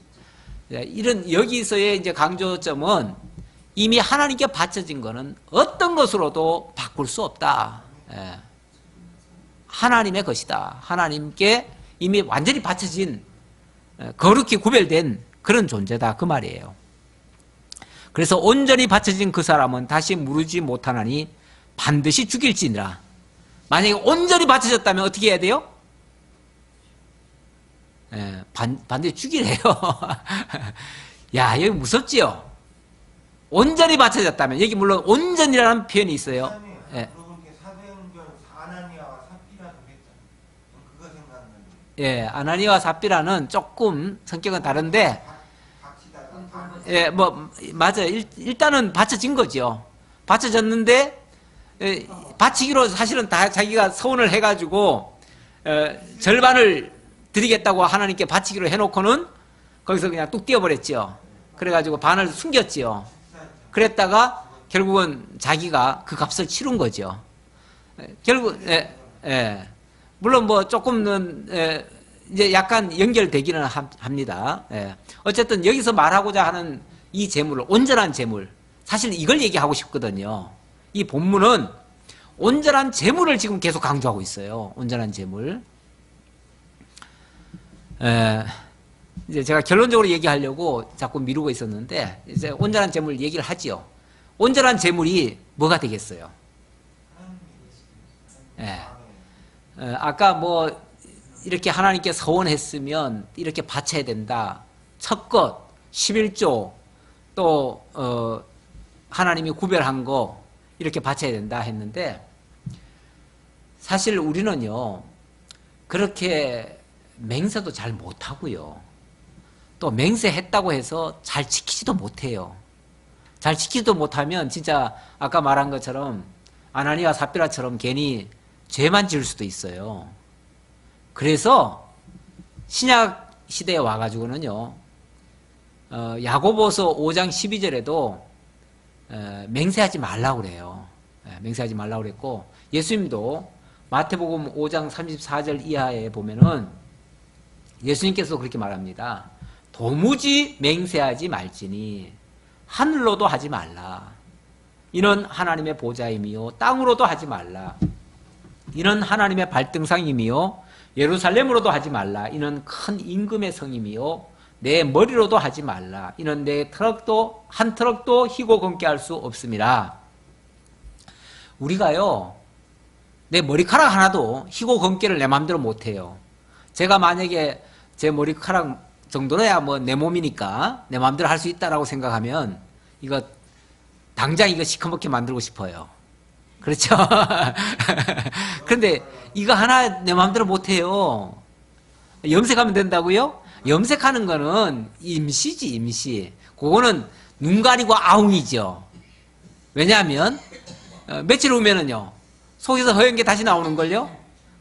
이런 여기서의 이제 강조점은 이미 하나님께 바쳐진 거는 어떤 것으로도 바꿀 수 없다. 하나님의 것이다. 하나님께 이미 완전히 바쳐진, 거룩히 구별된 그런 존재다 그 말이에요. 그래서 온전히 바쳐진 그 사람은 다시 무르지 못하나니 반드시 죽일지니라. 만약에 온전히 바쳐졌다면 어떻게 해야 돼요? 반드시 죽이래요. 야, 여기 무섭지요? 온전히 바쳐졌다면, 여기 물론 온전이라는 표현이 있어요. 아나니아와 삽비라는 조금 성격은 다른데, 예, 뭐 맞아요. 일단은 바쳐진 거죠. 바쳐졌는데 바치기로 사실은 다 자기가 서원을 해가지고 절반을 드리겠다고 하나님께 바치기로 해놓고는 거기서 그냥 뚝 띄어버렸죠. 그래가지고 반을 숨겼지요. 그랬다가 결국은 자기가 그 값을 치른 거죠. 결국 물론 뭐 조금은 이제 약간 연결되기는 합니다. 어쨌든 여기서 말하고자 하는 이 재물, 온전한 재물, 사실 이걸 얘기하고 싶거든요. 이 본문은 온전한 재물을 지금 계속 강조하고 있어요. 온전한 재물. 이제 제가 결론적으로 얘기하려고 자꾸 미루고 있었는데 이제 온전한 재물 얘기를 하지요. 온전한 재물이 뭐가 되겠어요? 아까 뭐 이렇게 하나님께 서원했으면 이렇게 바쳐야 된다. 첫 것, 11조, 또 하나님이 구별한 거 이렇게 바쳐야 된다 했는데 사실 우리는요 그렇게 맹세도 잘 못하고요. 또 맹세했다고 해서 잘 지키지도 못해요. 잘 지키지도 못하면 진짜 아까 말한 것처럼 아나니와 삽비라처럼 괜히 죄만 지을 수도 있어요. 그래서 신약 시대에 와가지고는요 야고보서 5장 12절에도 맹세하지 말라고 그래요. 맹세하지 말라고 그랬고 예수님도 마태복음 5장 34절 이하에 보면은 예수님께서 그렇게 말합니다. 도무지 맹세하지 말지니 하늘로도 하지 말라. 이는 하나님의 보좌임이요 땅으로도 하지 말라. 이는 하나님의 발등상임이요 예루살렘으로도 하지 말라. 이는 큰 임금의 성임이요 내 머리로도 하지 말라. 이는 내 트럭도 한 트럭도 희고 검게 할 수 없음이라. 우리가요 내 머리카락 하나도 희고 검게를 내 마음대로 못해요. 제가 만약에 제 머리카락 정도로야 뭐 내 몸이니까 내 마음대로 할 수 있다라고 생각하면 이거 당장 이거 시커멓게 만들고 싶어요. 그렇죠? 그런데 이거 하나 내 마음대로 못해요. 염색하면 된다고요? 염색하는 거는 임시지, 임시. 그거는 눈 가리고 아웅이죠. 왜냐하면 며칠 후면은요 속에서 허연 게 다시 나오는걸요.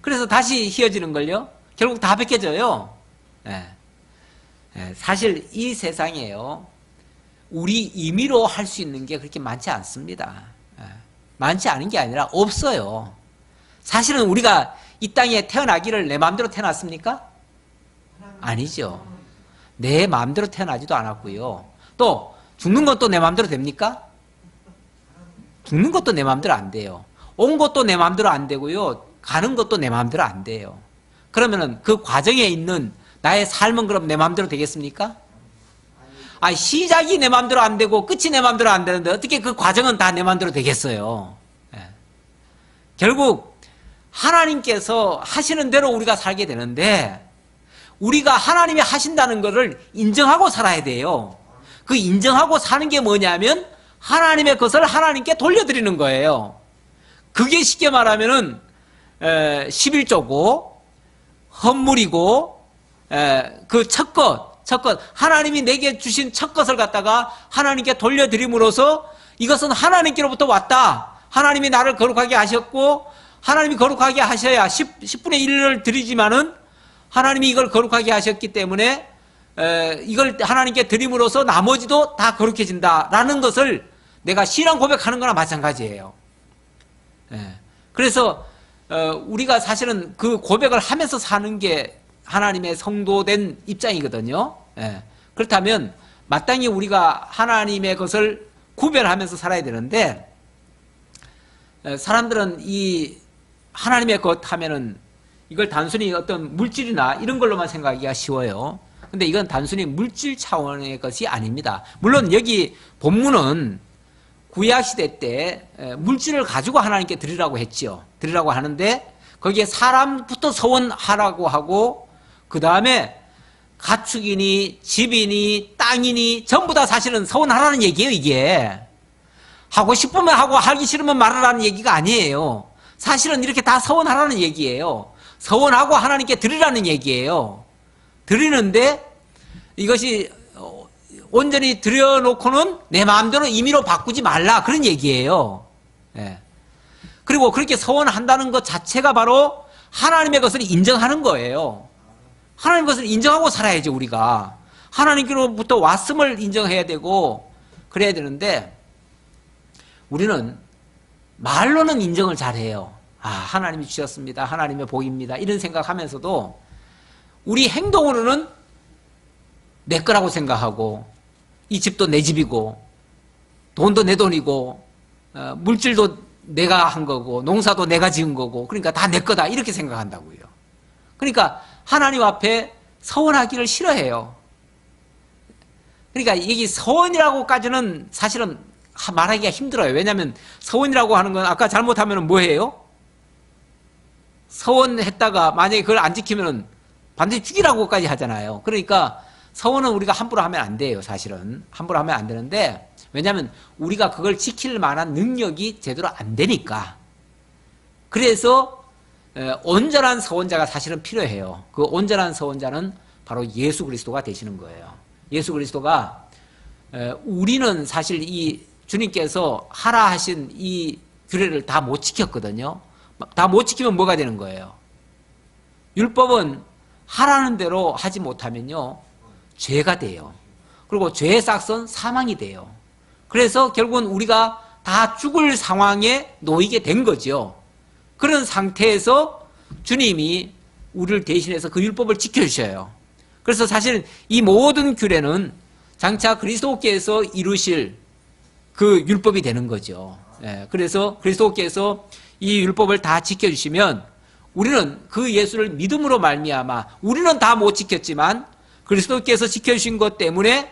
그래서 다시 휘어지는걸요. 결국 다 벗겨져요. 사실 이 세상에요 우리 임의로 할 수 있는 게 그렇게 많지 않습니다. 많지 않은 게 아니라 없어요. 사실은 우리가 이 땅에 태어나기를 내 마음대로 태어났습니까? 아니죠. 내 마음대로 태어나지도 않았고요. 또 죽는 것도 내 마음대로 됩니까? 죽는 것도 내 마음대로 안 돼요. 온 것도 내 마음대로 안 되고요. 가는 것도 내 마음대로 안 돼요. 그러면은 그 과정에 있는 나의 삶은 그럼 내 마음대로 되겠습니까? 시작이 내 마음대로 안 되고 끝이 내 마음대로 안 되는데 어떻게 그 과정은 다 내 마음대로 되겠어요? 결국 하나님께서 하시는 대로 우리가 살게 되는데 우리가 하나님이 하신다는 것을 인정하고 살아야 돼요. 그 인정하고 사는 게 뭐냐면 하나님의 것을 하나님께 돌려드리는 거예요. 그게 쉽게 말하면은 11조고 헌물이고 그 첫 것 하나님이 내게 주신 첫 것을 갖다가 하나님께 돌려드림으로써 이것은 하나님께로부터 왔다. 하나님이 나를 거룩하게 하셨고 하나님이 거룩하게 하셔야 10분의 1을 드리지만은 하나님이 이걸 거룩하게 하셨기 때문에 이걸 하나님께 드림으로써 나머지도 다 거룩해진다라는 것을 내가 신앙 고백하는 거나 마찬가지예요. 그래서 우리가 사실은 그 고백을 하면서 사는 게 하나님의 성도된 입장이거든요. 그렇다면 마땅히 우리가 하나님의 것을 구별하면서 살아야 되는데 사람들은 이 하나님의 것 하면은 이걸 단순히 어떤 물질이나 이런 걸로만 생각하기가 쉬워요. 근데 이건 단순히 물질 차원의 것이 아닙니다. 물론 여기 본문은 구약시대 때 물질을 가지고 하나님께 드리라고 했지요. 드리라고 하는데 거기에 사람부터 서원하라고 하고 그 다음에 가축이니 집이니 땅이니 전부 다 사실은 서원하라는 얘기예요. 이게 하고 싶으면 하고 하기 싫으면 말하라는 얘기가 아니에요. 사실은 이렇게 다 서원하라는 얘기예요. 서원하고 하나님께 드리라는 얘기예요. 드리는데 이것이 온전히 들여놓고는 내 마음대로 임의로 바꾸지 말라 그런 얘기예요. 예. 그리고 그렇게 서원한다는 것 자체가 바로 하나님의 것을 인정하는 거예요. 하나님의 것을 인정하고 살아야죠. 우리가 하나님께로부터 왔음을 인정해야 되고 그래야 되는데 우리는 말로는 인정을 잘해요. 아, 하나님이 주셨습니다. 하나님의 복입니다. 이런 생각하면서도 우리 행동으로는 내 거라고 생각하고 이 집도 내 집이고 돈도 내 돈이고 물질도 내가 한 거고 농사도 내가 지은 거고 그러니까 다 내 거다 이렇게 생각한다고요. 그러니까 하나님 앞에 서원하기를 싫어해요. 그러니까 이게 서원이라고까지는 사실은 말하기가 힘들어요. 왜냐하면 서원이라고 하는 건 아까 잘못하면 뭐예요? 서원했다가 만약에 그걸 안 지키면 반드시 죽이라고까지 하잖아요. 그러니까 서원은 우리가 함부로 하면 안 돼요. 사실은 함부로 하면 안 되는데 왜냐하면 우리가 그걸 지킬 만한 능력이 제대로 안 되니까. 그래서 온전한 서원자가 사실은 필요해요. 그 온전한 서원자는 바로 예수 그리스도가 되시는 거예요. 예수 그리스도가 우리는 사실 이 주님께서 하라 하신 이 규례를 다 못 지켰거든요. 다 못 지키면 뭐가 되는 거예요? 율법은 하라는 대로 하지 못하면요 죄가 돼요. 그리고 죄의 싹은 사망이 돼요. 그래서 결국은 우리가 다 죽을 상황에 놓이게 된 거죠. 그런 상태에서 주님이 우리를 대신해서 그 율법을 지켜주셔요. 그래서 사실 이 모든 규례는 장차 그리스도께서 이루실 그 율법이 되는 거죠. 그래서 그리스도께서 이 율법을 다 지켜주시면 우리는 그 예수를 믿음으로 말미암아 우리는 다 못 지켰지만 그리스도께서 지켜주신 것 때문에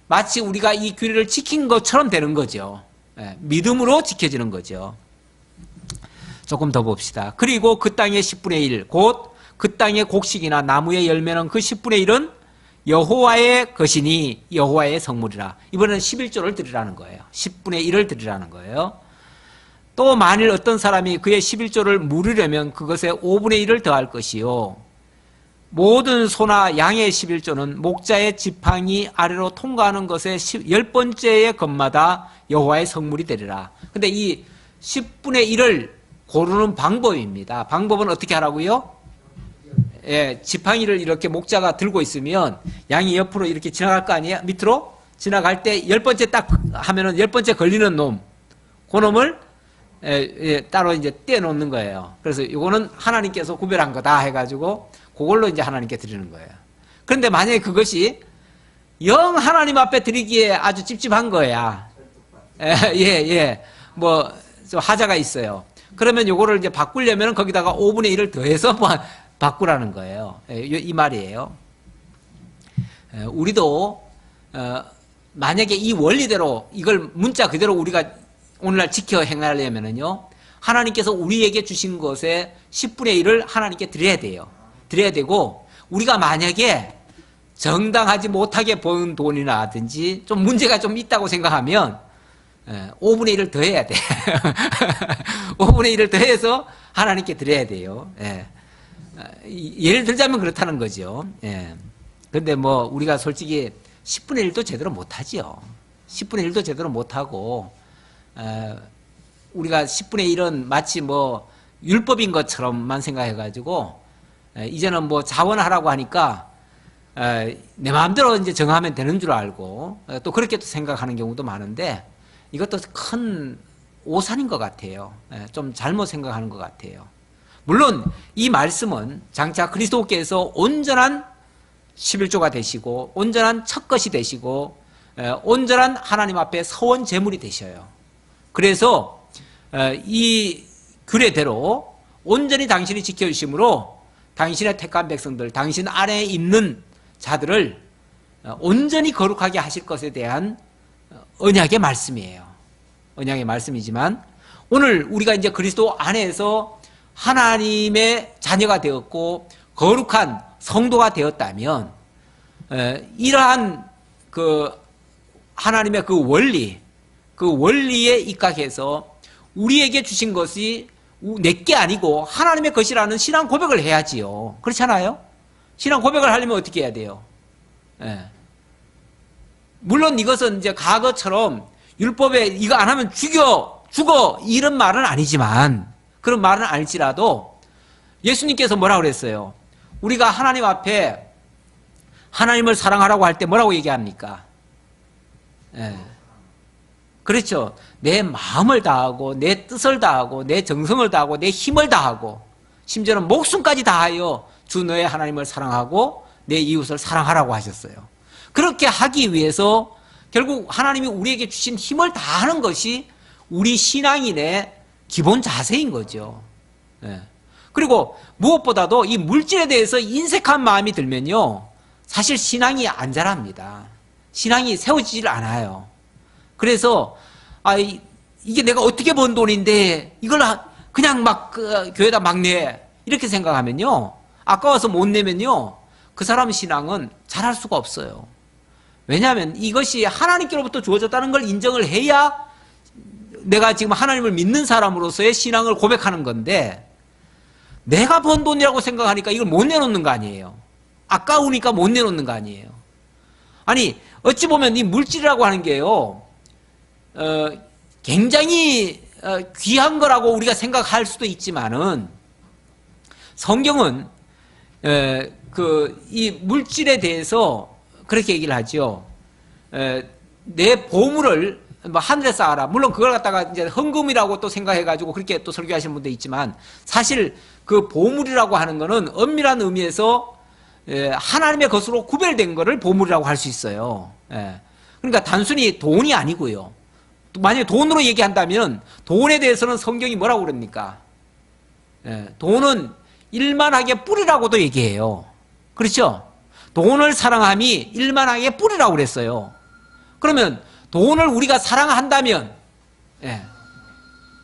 마치 우리가 이 규례를 지킨 것처럼 되는 거죠. 믿음으로 지켜지는 거죠. 조금 더 봅시다. 그리고 그 땅의 10분의 1, 곧 그 땅의 곡식이나 나무의 열매는 그 10분의 1은 여호와의 것이니 여호와의 성물이라. 이번에는 11조를 드리라는 거예요. 10분의 1을 드리라는 거예요. 또 만일 어떤 사람이 그의 11조를 물으려면 그것에 5분의 1을 더할 것이요. 모든 소나 양의 11조는 목자의 지팡이 아래로 통과하는 것의 10번째의 것마다 여호와의 성물이 되리라. 근데 이 10분의 1을 고르는 방법입니다. 방법은 어떻게 하라고요? 지팡이를 이렇게 목자가 들고 있으면 양이 옆으로 이렇게 지나갈 거 아니에요? 밑으로 지나갈 때 10번째 딱 하면은 10번째 걸리는 놈, 그 놈을 따로 이제 떼놓는 거예요. 그래서 이거는 하나님께서 구별한 거다 해가지고 그걸로 이제 하나님께 드리는 거예요. 그런데 만약에 그것이 영 하나님 앞에 드리기에 아주 찝찝한 거야. 뭐 좀 하자가 있어요. 그러면 요거를 이제 바꾸려면 거기다가 5분의 1을 더해서 바꾸라는 거예요. 이 말이에요. 우리도 만약에 이 원리대로 이걸 문자 그대로 우리가 오늘날 지켜 행하려면요 하나님께서 우리에게 주신 것의 10분의 1을 하나님께 드려야 돼요. 드려야 되고 우리가 만약에 정당하지 못하게 번 돈이라든지 좀 문제가 좀 있다고 생각하면 5분의 1을 더해야 돼. 5분의 1을 더해서 하나님께 드려야 돼요. 예를 들자면 그렇다는 거죠. 그런데 뭐 우리가 솔직히 10분의 1도 제대로 못하지요. 10분의 1도 제대로 못하고 우리가 10분의 1은 마치 뭐 율법인 것처럼만 생각해가지고 이제는 뭐 자원하라고 하니까 내 마음대로 이제 정하면 되는 줄 알고 또 그렇게 또 생각하는 경우도 많은데 이것도 큰 오산인 것 같아요. 좀 잘못 생각하는 것 같아요. 물론 이 말씀은 장차 그리스도께서 온전한 11조가 되시고 온전한 첫것이 되시고 온전한 하나님 앞에 서원 제물이 되셔요. 그래서 이 규례대로 온전히 당신이 지켜주심으로 당신의 택한 백성들, 당신 안에 있는 자들을 온전히 거룩하게 하실 것에 대한 언약의 말씀이에요. 언약의 말씀이지만 오늘 우리가 이제 그리스도 안에서 하나님의 자녀가 되었고 거룩한 성도가 되었다면 이러한 그 하나님의 그 원리에 입각해서 우리에게 주신 것이 내게 아니고 하나님의 것이라는 신앙 고백을 해야지요. 그렇잖아요? 신앙 고백을 하려면 어떻게 해야 돼요? 물론 이것은 이제 과거처럼 율법에 이거 안 하면 죽어 이런 말은 아니지만, 그런 말은 아닐지라도 예수님께서 뭐라고 그랬어요? 우리가 하나님 앞에 하나님을 사랑하라고 할 때 뭐라고 얘기합니까? 예. 그렇죠. 내 마음을 다하고 내 뜻을 다하고 내 정성을 다하고 내 힘을 다하고 심지어는 목숨까지 다하여 주 너의 하나님을 사랑하고 내 이웃을 사랑하라고 하셨어요. 그렇게 하기 위해서 결국 하나님이 우리에게 주신 힘을 다하는 것이 우리 신앙인의 기본 자세인 거죠. 예. 그리고 무엇보다도 이 물질에 대해서 인색한 마음이 들면요, 사실 신앙이 안 자랍니다. 신앙이 세워지질 않아요. 그래서 이게 내가 어떻게 번 돈인데 이걸 그냥 막 교회에다 막 내, 이렇게 생각하면요, 아까워서 못 내면요, 그 사람 신앙은 잘할 수가 없어요. 왜냐하면 이것이 하나님께로부터 주어졌다는 걸 인정을 해야 내가 지금 하나님을 믿는 사람으로서의 신앙을 고백하는 건데, 내가 번 돈이라고 생각하니까 이걸 못 내놓는 거 아니에요. 아까우니까 못 내놓는 거 아니에요. 아니, 어찌 보면 이 물질이라고 하는 게요, 굉장히 귀한 거라고 우리가 생각할 수도 있지만은, 성경은 이 물질에 대해서 그렇게 얘기를 하죠. 내 보물을 뭐 하늘에 쌓아라. 물론 그걸 갖다가 이제 헌금이라고 또 생각해가지고 그렇게 또 설교하시는 분도 있지만, 사실 그 보물이라고 하는 거는 엄밀한 의미에서 하나님의 것으로 구별된 거를 보물이라고 할 수 있어요. 그러니까 단순히 돈이 아니고요. 만약에 돈으로 얘기한다면 돈에 대해서는 성경이 뭐라고 그럽니까? 돈은 일만하게 뿌리라고도 얘기해요. 그렇죠? 돈을 사랑함이 일만하게 뿌리라고 그랬어요. 그러면 돈을 우리가 사랑한다면,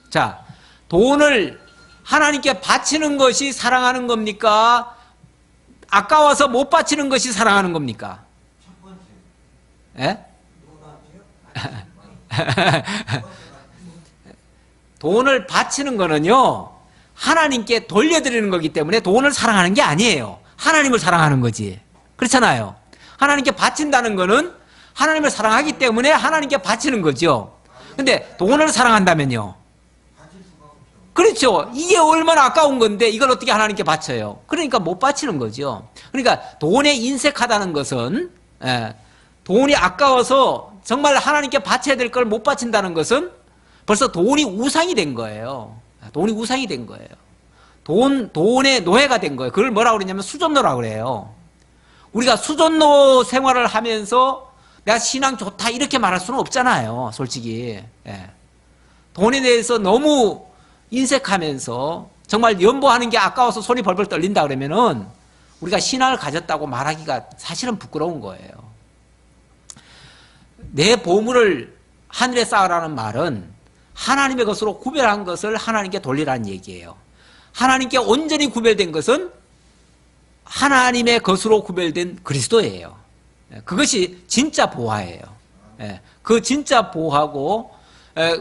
자, 돈을 하나님께 바치는 것이 사랑하는 겁니까? 아까워서 못 바치는 것이 사랑하는 겁니까? 돈을 바치는 거는요, 하나님께 돌려드리는 거기 때문에 돈을 사랑하는 게 아니에요. 하나님을 사랑하는 거지. 그렇잖아요. 하나님께 바친다는 거는 하나님을 사랑하기 때문에 하나님께 바치는 거죠. 근데 돈을 사랑한다면요, 그렇죠. 이게 얼마나 아까운 건데 이걸 어떻게 하나님께 바쳐요? 그러니까 못 바치는 거죠. 그러니까 돈에 인색하다는 것은, 돈이 아까워서 정말 하나님께 바쳐야 될 걸 못 바친다는 것은 벌써 돈이 우상이 된 거예요. 돈이 우상이 된 거예요. 돈의 노예가 된 거예요. 그걸 뭐라고 그러냐면 수존노라고 그래요. 우리가 수존노 생활을 하면서 내가 신앙 좋다 이렇게 말할 수는 없잖아요, 솔직히. 돈에 대해서 너무 인색하면서 정말 연보하는 게 아까워서 손이 벌벌 떨린다 그러면은 우리가 신앙을 가졌다고 말하기가 사실은 부끄러운 거예요. 내 보물을 하늘에 쌓으라는 말은 하나님의 것으로 구별한 것을 하나님께 돌리라는 얘기예요. 하나님께 온전히 구별된 것은 하나님의 것으로 구별된 그리스도예요. 그것이 진짜 보화예요. 그 진짜 보화고,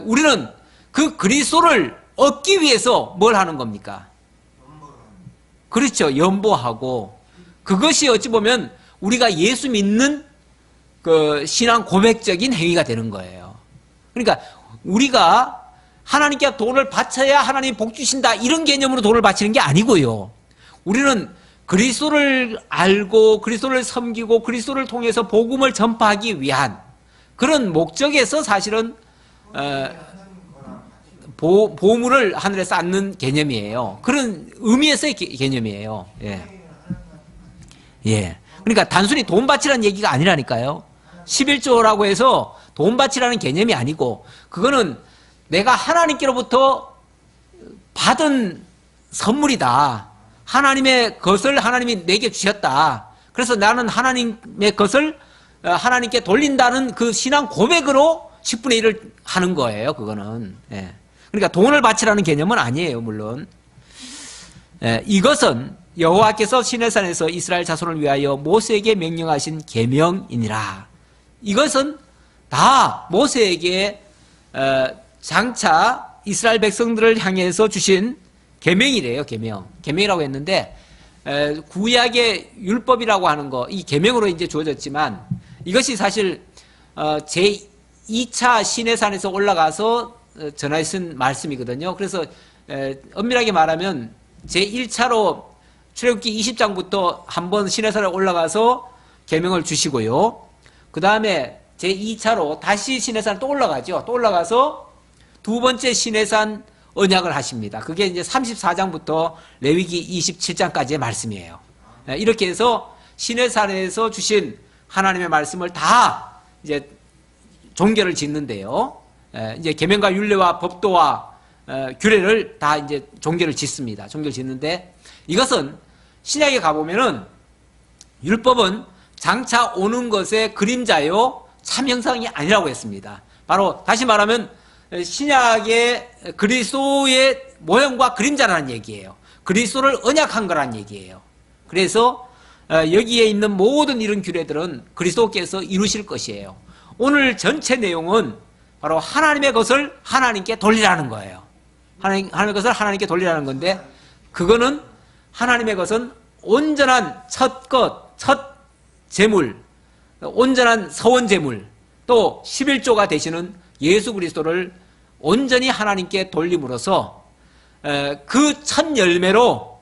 우리는 그 그리스도를 얻기 위해서 뭘 하는 겁니까? 그렇죠. 연보하고, 그것이 어찌 보면 우리가 예수 믿는 그 신앙 고백적인 행위가 되는 거예요. 그러니까 우리가 하나님께 돈을 바쳐야 하나님이 복 주신다 이런 개념으로 돈을 바치는 게 아니고요. 우리는 그리스도를 알고 그리스도를 섬기고 그리스도를 통해서 복음을 전파하기 위한 그런 목적에서 사실은 보물을 하늘에 쌓는 개념이에요. 그런 의미에서의 개념이에요. 예. 그러니까 단순히 돈 바치라는 얘기가 아니라니까요. 11조라고 해서 돈 바치라는 개념이 아니고, 그거는 내가 하나님께로부터 받은 선물이다. 하나님의 것을 하나님이 내게 주셨다. 그래서 나는 하나님의 것을 하나님께 돌린다는 그 신앙 고백으로 10분의 1을 하는 거예요, 그거는. 그러니까 돈을 바치라는 개념은 아니에요, 물론. 이것은 여호와께서 시내산에서 이스라엘 자손을 위하여 모세에게 명령하신 계명이니라. 이것은 다 모세에게 장차 이스라엘 백성들을 향해서 주신 계명이래요. 계명이라고 했는데, 구약의 율법이라고 하는 거, 이 계명으로 이제 주어졌지만, 이것이 사실 제2차 시내산에서 올라가서 전하신 말씀이거든요. 그래서 엄밀하게 말하면 제1차로 출애굽기 20장부터 한번 시내산에 올라가서 계명을 주시고요. 그 다음에 제2차로 다시 시내산에 또 올라가죠. 또 올라가서 두 번째 시내산 언약을 하십니다. 그게 이제 34장부터 레위기 27장까지의 말씀이에요. 이렇게 해서 시내산에서 주신 하나님의 말씀을 다 이제 종결을 짓는데요. 이제 계명과 율례와 법도와 규례를 다 이제 종결을 짓습니다. 종결 짓는데 이것은 신약에 가보면은 율법은 장차 오는 것의 그림자요 참 형상이 아니라고 했습니다. 바로 다시 말하면 신약의 그리스도의 모형과 그림자라는 얘기예요. 그리스도를 언약한 거란 얘기예요. 그래서 여기에 있는 모든 이런 규례들은 그리스도께서 이루실 것이에요. 오늘 전체 내용은 바로 하나님의 것을 하나님께 돌리라는 거예요. 하나님의 것을 하나님께 돌리라는 건데 그거는 하나님의 것은 온전한 첫 제물, 온전한 서원 제물, 또 11조가 되시는 예수 그리스도를 온전히 하나님께 돌림으로써 그 첫 열매로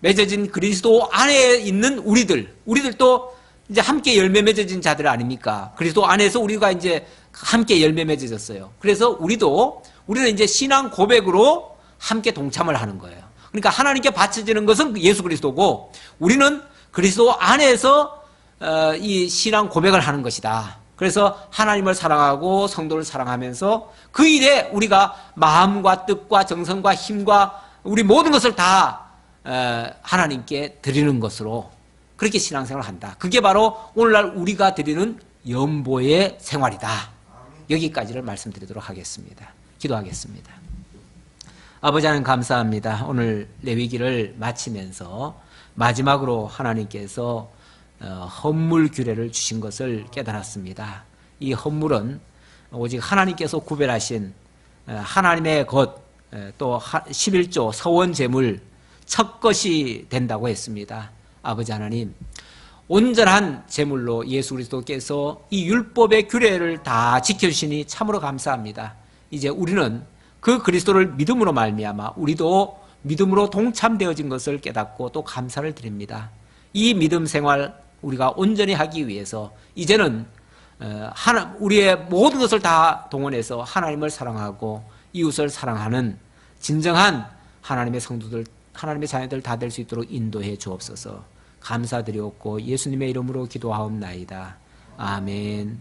맺어진 그리스도 안에 있는 우리들도 이제 함께 열매 맺어진 자들 아닙니까? 그리스도 안에서 우리가 이제 함께 열매 맺어졌어요. 그래서 우리는 이제 신앙 고백으로 함께 동참을 하는 거예요. 그러니까 하나님께 바쳐지는 것은 예수 그리스도고 우리는 그리스도 안에서 이 신앙 고백을 하는 것이다. 그래서 하나님을 사랑하고 성도를 사랑하면서 그 일에 우리가 마음과 뜻과 정성과 힘과 우리 모든 것을 다 하나님께 드리는 것으로 그렇게 신앙생활을 한다. 그게 바로 오늘날 우리가 드리는 연보의 생활이다. 여기까지를 말씀드리도록 하겠습니다. 기도하겠습니다. 아버지 하나님 감사합니다. 오늘 레위기를 마치면서 마지막으로 하나님께서 헌물 규례를 주신 것을 깨달았습니다. 이 헌물은 오직 하나님께서 구별하신 하나님의 것, 또 11조 서원 제물 첫 것이 된다고 했습니다. 아버지 하나님, 온전한 제물로 예수 그리스도께서 이 율법의 규례를 다 지켜주시니 참으로 감사합니다. 이제 우리는 그 그리스도를 믿음으로 말미암아 우리도 믿음으로 동참되어진 것을 깨닫고 또 감사를 드립니다. 이 믿음 생활 우리가 온전히 하기 위해서 이제는 우리의 모든 것을 다 동원해서 하나님을 사랑하고 이웃을 사랑하는 진정한 하나님의 성도들, 하나님의 자녀들 다 될 수 있도록 인도해 주옵소서. 감사드리옵고 예수님의 이름으로 기도하옵나이다. 아멘.